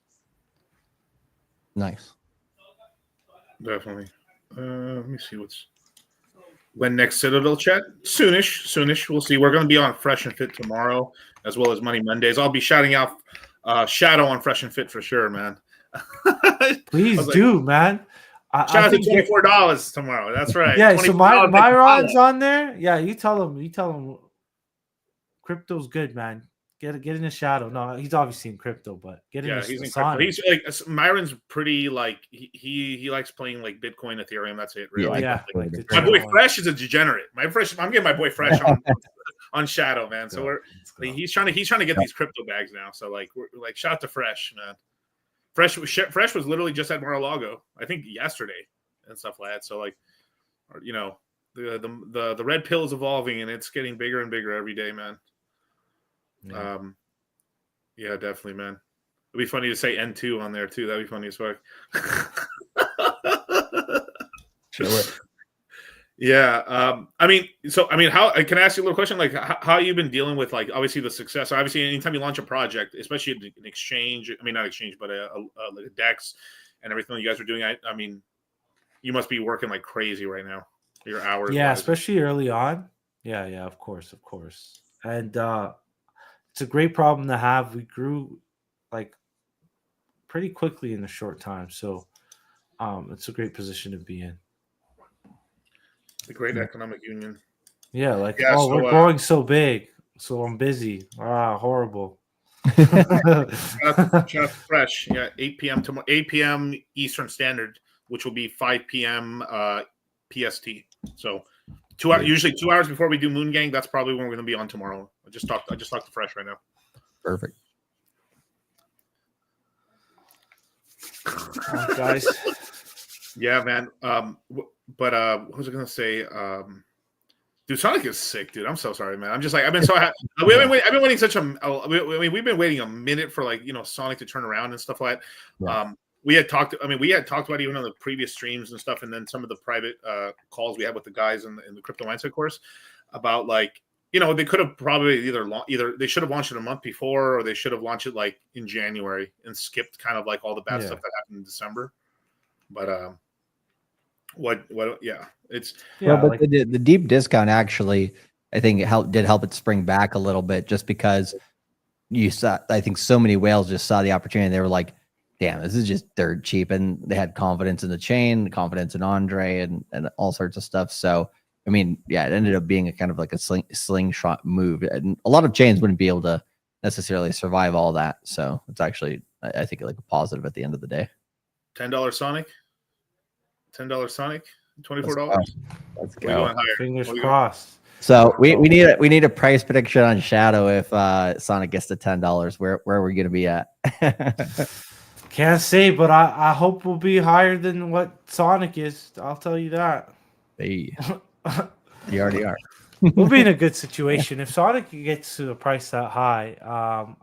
Nice. Definitely. Let me see when next Citadel chat. Soonish. We'll see. We're going to be on Fresh and Fit tomorrow, as well as Money Mondays. I'll be shouting out Shadow on Fresh and Fit for sure, man. Please do, man. Shout out to $24 tomorrow. That's right. Yeah, so Myron's on there. Yeah, you tell him crypto's good, man. Get in the Shadow. No, he's obviously in crypto, but he's in crypto. He's like Myron's pretty like he likes playing like Bitcoin, Ethereum. That's it, really. Yeah. My boy Fresh is a degenerate. I'm getting my boy Fresh on Shadow, man. So he's trying to get these crypto bags now. So like we're like shout out to Fresh, man. Fresh was literally just at Mar-a-Lago, I think yesterday, and stuff like that. So like, the red pill is evolving and it's getting bigger and bigger every day, man. Yeah, definitely, man. It'd be funny to say N2 on there too. That'd be funny as fuck. Sure. Yeah. How can I ask you a little question? Like, how you been dealing with, like, obviously the success? So obviously, anytime you launch a project, especially an exchange, not exchange, but a DEX and everything you guys are doing. I mean, you must be working like crazy right now. Your hours. Yeah, especially early on. Yeah, of course. And it's a great problem to have. We grew like pretty quickly in a short time, so it's a great position to be in. The great economic union. Yeah, we're growing so big, so I'm busy. Horrible. Shout out to Fresh. Yeah, 8 p.m. tomorrow, 8 p.m. Eastern Standard, which will be 5 p.m. PST. So 2 hours, usually 2 hours before we do Moon Gang. That's probably when we're going to be on tomorrow. I just talked to Fresh right now. Perfect. Guys. Yeah, man. But what was I gonna say? Dude, Sonic is sick, dude. I'm so sorry, man. I'm just like, I've been so happy. I've been waiting we've been waiting a minute for Sonic to turn around and stuff like that. Yeah. We had talked about it even on the previous streams and stuff, and then some of the private calls we had with the guys in the crypto mindset course about like they could have probably either they should have launched it a month before, or they should have launched it like in January and skipped kind of like all the bad stuff that happened in December. But it's but the deep discount actually, I think it did help it spring back a little bit, just because you saw, I think so many whales just saw the opportunity. They were like, damn, this is just dirt cheap. And they had confidence in the chain, confidence in Andre, and all sorts of stuff. So, I mean, yeah, it ended up being a kind of like a slingshot move. And a lot of chains wouldn't be able to necessarily survive all that. So it's actually, I think, like a positive at the end of the day. $10 Sonic, $24. Let's go. Fingers crossed. So we need a price prediction on Shadow if Sonic gets to $10. Where are we gonna be at? Can't say, but I hope we'll be higher than what Sonic is. I'll tell you that. Hey, you already are. We'll be in a good situation if Sonic gets to a price that high.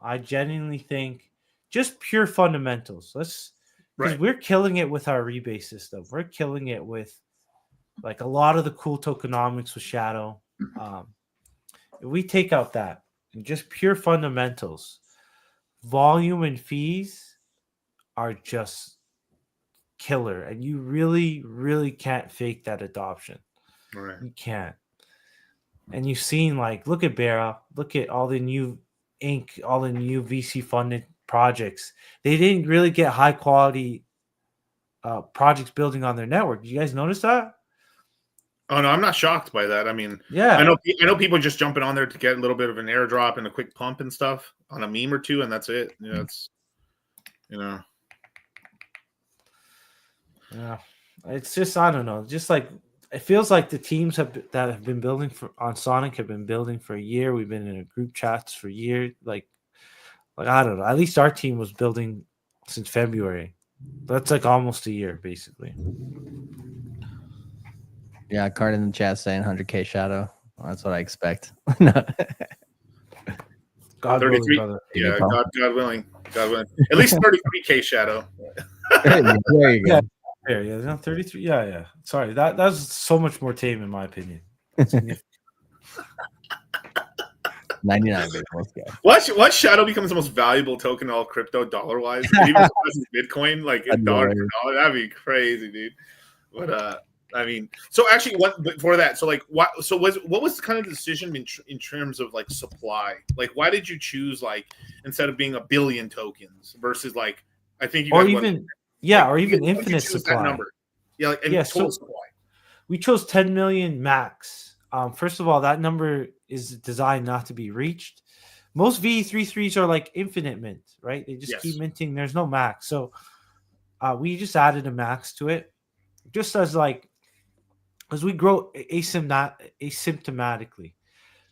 I genuinely think just pure fundamentals. Because we're killing it with our rebase system. We're killing it with like a lot of the cool tokenomics with Shadow. If we take out that and just pure fundamentals, volume and fees are just killer, and you really, really can't fake that adoption. Right. You can't. And you've seen, like, look at Barra, look at all the new ink, all the new VC funded projects. They didn't really get high quality projects building on their network. Did you guys notice that? Oh no, I'm not shocked by that. I mean, yeah, I know people just jumping on there to get a little bit of an airdrop and a quick pump and stuff on a meme or two, and that's it. Yeah, it's just, I don't know, just like it feels like the teams that have been building on Sonic have been building for a year. We've been in a group chats for years. Like I don't know. At least our team was building since February. That's like almost a year, basically. Yeah, card in the chat saying 100K Shadow. Well, that's what I expect. God willing, brother. Yeah, God willing. At least 33K Shadow. There you go. Yeah, 33. Yeah. Sorry, that's so much more tame in my opinion. 99 big. Let's go. What Shadow becomes the most valuable token in all crypto dollar wise? Even surpasses Bitcoin, like in dollar for dollar. That'd be crazy, dude. But I mean, so actually, what before that? So like, what? So what was the kind of decision in terms of like supply? Like, why did you choose like instead of being a billion tokens versus like I think you or guys even or even infinite supply. That number? Yeah, like, total supply. We chose 10 million max. First of all, that number is designed not to be reached. Most VE33s are like infinite mint, right? They just keep minting. There's no max. So we just added a max to it, just as we grow asymptomatically.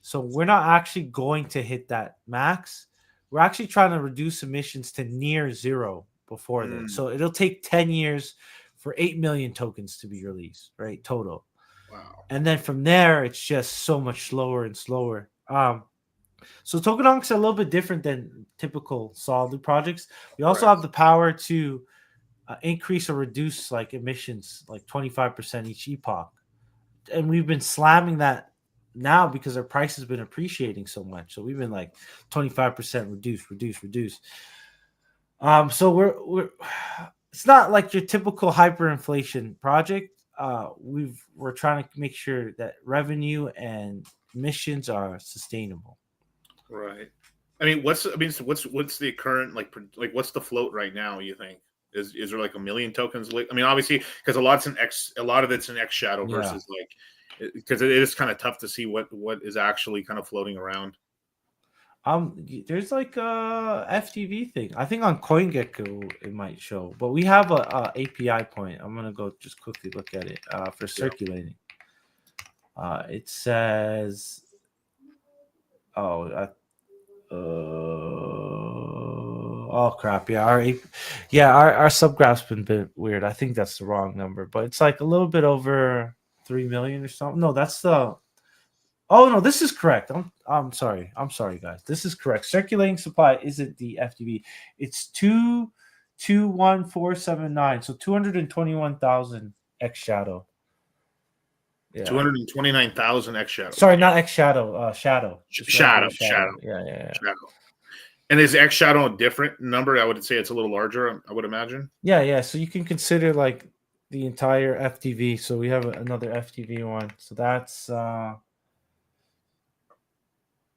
So we're not actually going to hit that max. We're actually trying to reduce emissions to near zero before then. So it'll take 10 years for 8 million tokens to be released, right? Total. Wow. And then from there, it's just so much slower and slower. So tokenomics are a little bit different than typical Solid projects. We also have the power to increase or reduce like emissions, like 25% each epoch. And we've been slamming that now because our price has been appreciating so much. So we've been like 25% reduce. So we're it's not like your typical hyperinflation project. We're trying to make sure that revenue and emissions are sustainable. Right. I mean, what's the current like what's the float right now? You think is there like a million tokens? I mean, obviously, because a lot of it's an X Shadow versus like because it is kind of tough to see what is actually kind of floating around. There's like a FTV thing. I think on CoinGecko it might show, but we have a API point. I'm gonna go just quickly look at it for circulating. It says, oh crap! Yeah, our subgraph's been a bit weird. I think that's the wrong number, but it's like a little bit over 3 million or something. No, that's the. Oh no, this is correct. I'm sorry, guys. This is correct. Circulating supply isn't the FTV. It's 21479. So 221,000 X Shadow Yeah. 229,000 X Shadow. Sorry, not X Shadow. Shadow. Shadow. Yeah. Shadow. And is X Shadow a different number? I would say it's a little larger. I would imagine. Yeah. So you can consider like the entire FTV. So we have another FTV one. So that's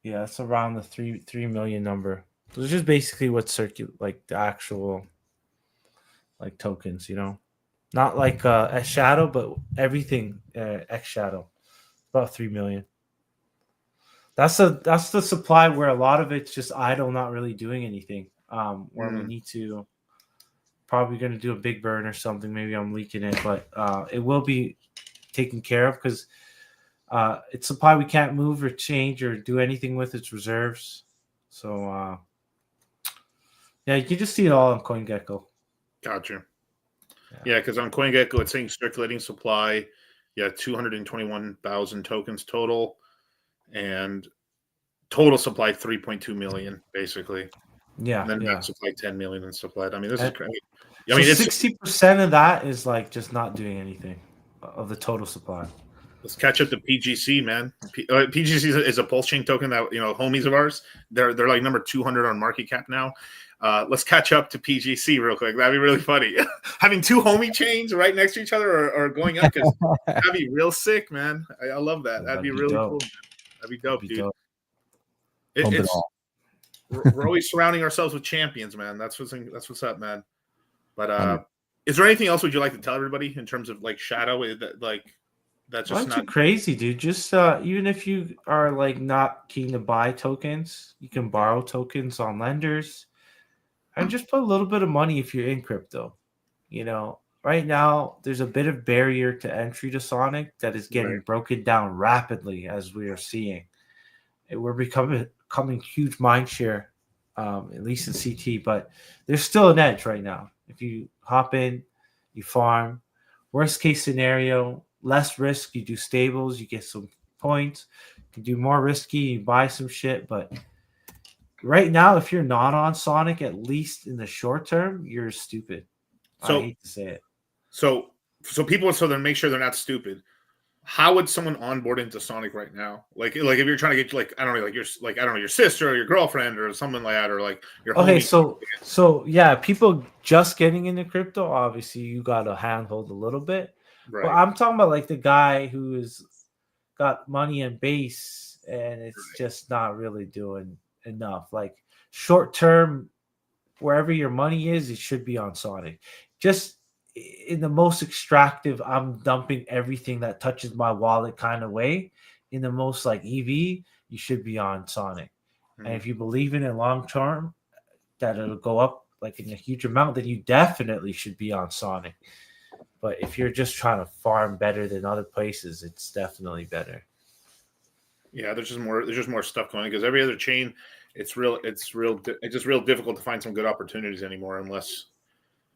it's around the 3 million number. So it's just basically what like the actual like tokens, not like X Shadow, but everything X Shadow, about 3 million. That's the supply where a lot of it's just idle, not really doing anything. Where we need to probably going to do a big burn or something. Maybe I'm leaking it, but it will be taken care of because it's supply we can't move or change or do anything with its reserves. So you can just see it all on CoinGecko. Gotcha. Yeah, because on CoinGecko it's saying circulating supply, 221,000 tokens total, and total supply 3.2 million basically. Yeah, and then net supply 10 million and stuff like that. I mean, this is crazy. So 60% of that is like just not doing anything of the total supply. Let's catch up to PGC, man. PGC is a pulse chain token that homies of ours. They're like number 200 on market cap now. Let's catch up to PGC real quick. That'd be really funny. Having two homie chains right next to each other or going up, because that'd be real sick, man. I love that. That'd be really cool. That'd be dope, dude. We're always surrounding ourselves with champions, man. That's what's up, man. But is there anything else would you like to tell everybody in terms of like Shadow? That's just not crazy, dude. Just even if you are like not keen to buy tokens, you can borrow tokens on lenders, and just put a little bit of money if you're in crypto. Right now there's a bit of barrier to entry to Sonic that is getting broken down rapidly as we are seeing. We're becoming huge mind share, at least in CT, but there's still an edge right now. If you hop in, you farm. Worst case scenario, less risk, you do stables, you get some points. You do more risky, you buy some shit. But right now, if you're not on Sonic, at least in the short term, you're stupid. I hate to say it. So people, so then make sure they're not stupid. How would someone onboard into Sonic right now? Like if you're trying to get your sister or your girlfriend or someone like that, or like your homie. So yeah, people just getting into crypto, obviously you got to handhold a little bit. Right. But I'm talking about like the guy who's got money in base and it's just not really doing enough. Like short term, wherever your money is, it should be on Sonic. Just in the most extractive, I'm dumping everything that touches my wallet kind of way. In the most like EV, you should be on Sonic. And if you believe in it long term, that it'll go up like in a huge amount, then you definitely should be on Sonic. But if you're just trying to farm better than other places, it's definitely better. Yeah, there's just more stuff going on because every other chain, it's just real difficult to find some good opportunities anymore unless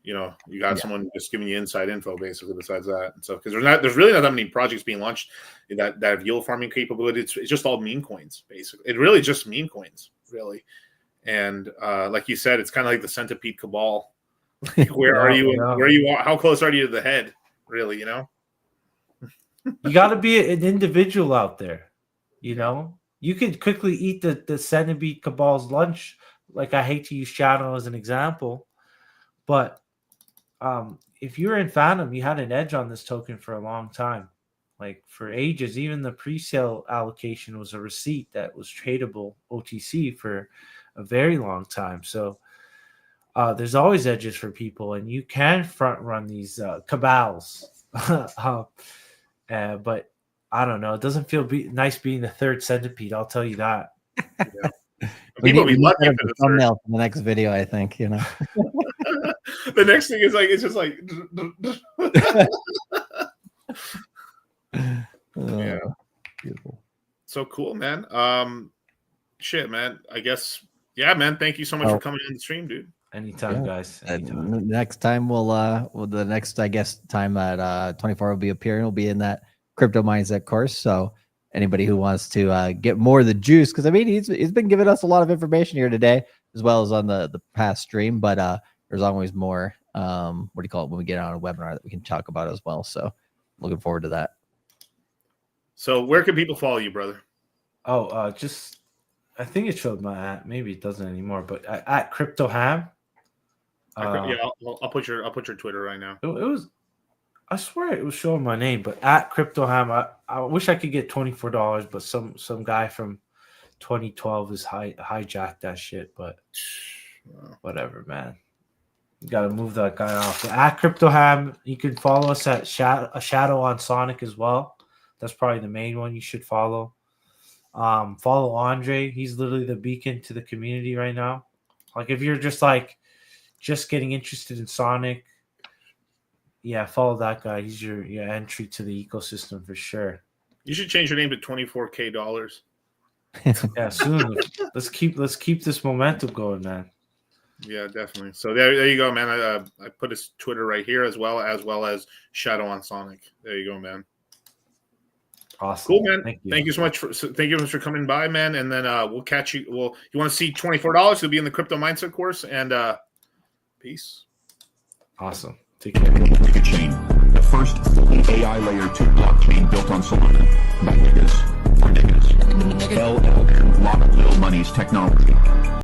you got someone just giving you inside info basically. Besides that, and so because there's really not that many projects being launched that have yield farming capability. It's just all meme coins basically. It really just meme coins really, and like you said, it's kind of like the centipede cabal. Where are you? Where you? How close are you to the head? Really, You got to be an individual out there. You could quickly eat the centipede cabal's lunch. Like I hate to use Shadow as an example, but if you're in Phantom, you had an edge on this token for a long time, like for ages. Even the pre-sale allocation was a receipt that was tradable OTC for a very long time. So there's always edges for people, and you can front run these cabals. But I don't know. It doesn't feel nice being the third centipede. I'll tell you that. We need a thumbnail for the next video, I think. The next thing is like it's just like yeah, beautiful. So cool, man. Shit, man. I guess man. Thank you so much for coming in the stream, dude. Anytime, guys. Anytime. Next time the next I guess time at 24 will be appearing. We'll be in that crypto mindset course. So anybody who wants to get more of the juice, because I mean he's been giving us a lot of information here today, as well as on the past stream. But there's always more. What do you call it when we get on a webinar that we can talk about as well? So looking forward to that. So where can people follow you, brother? Oh, just I think it showed my at. Maybe it doesn't anymore. But at CryptoHam. Yeah, I'll put your Twitter right now. It was. I swear it was showing my name, but at CryptoHam, I wish I could get $24, but some guy from 2012 has hijacked that shit. But whatever, man. You got to move that guy off. So at CryptoHam, you can follow us at Shadow on Sonic as well. That's probably the main one you should follow. Follow Andre. He's literally the beacon to the community right now. Like if you're just getting interested in Sonic, yeah, follow that guy. He's your entry to the ecosystem for sure. You should change your name to $24K. Yeah, soon. Let's keep this momentum going, man. Yeah, definitely. So there you go, man. I put his Twitter right here as well as Shadow on Sonic. There you go, man. Awesome. Cool, man. Thank you so much for coming by, man. And then we'll catch you. Well, you want to see $24? You'll be in the crypto mindset course. And peace. Awesome. Take care. Chain, the first AI layer 2 blockchain built on Solana by niggas for niggas. LLM, Lil Money's technology.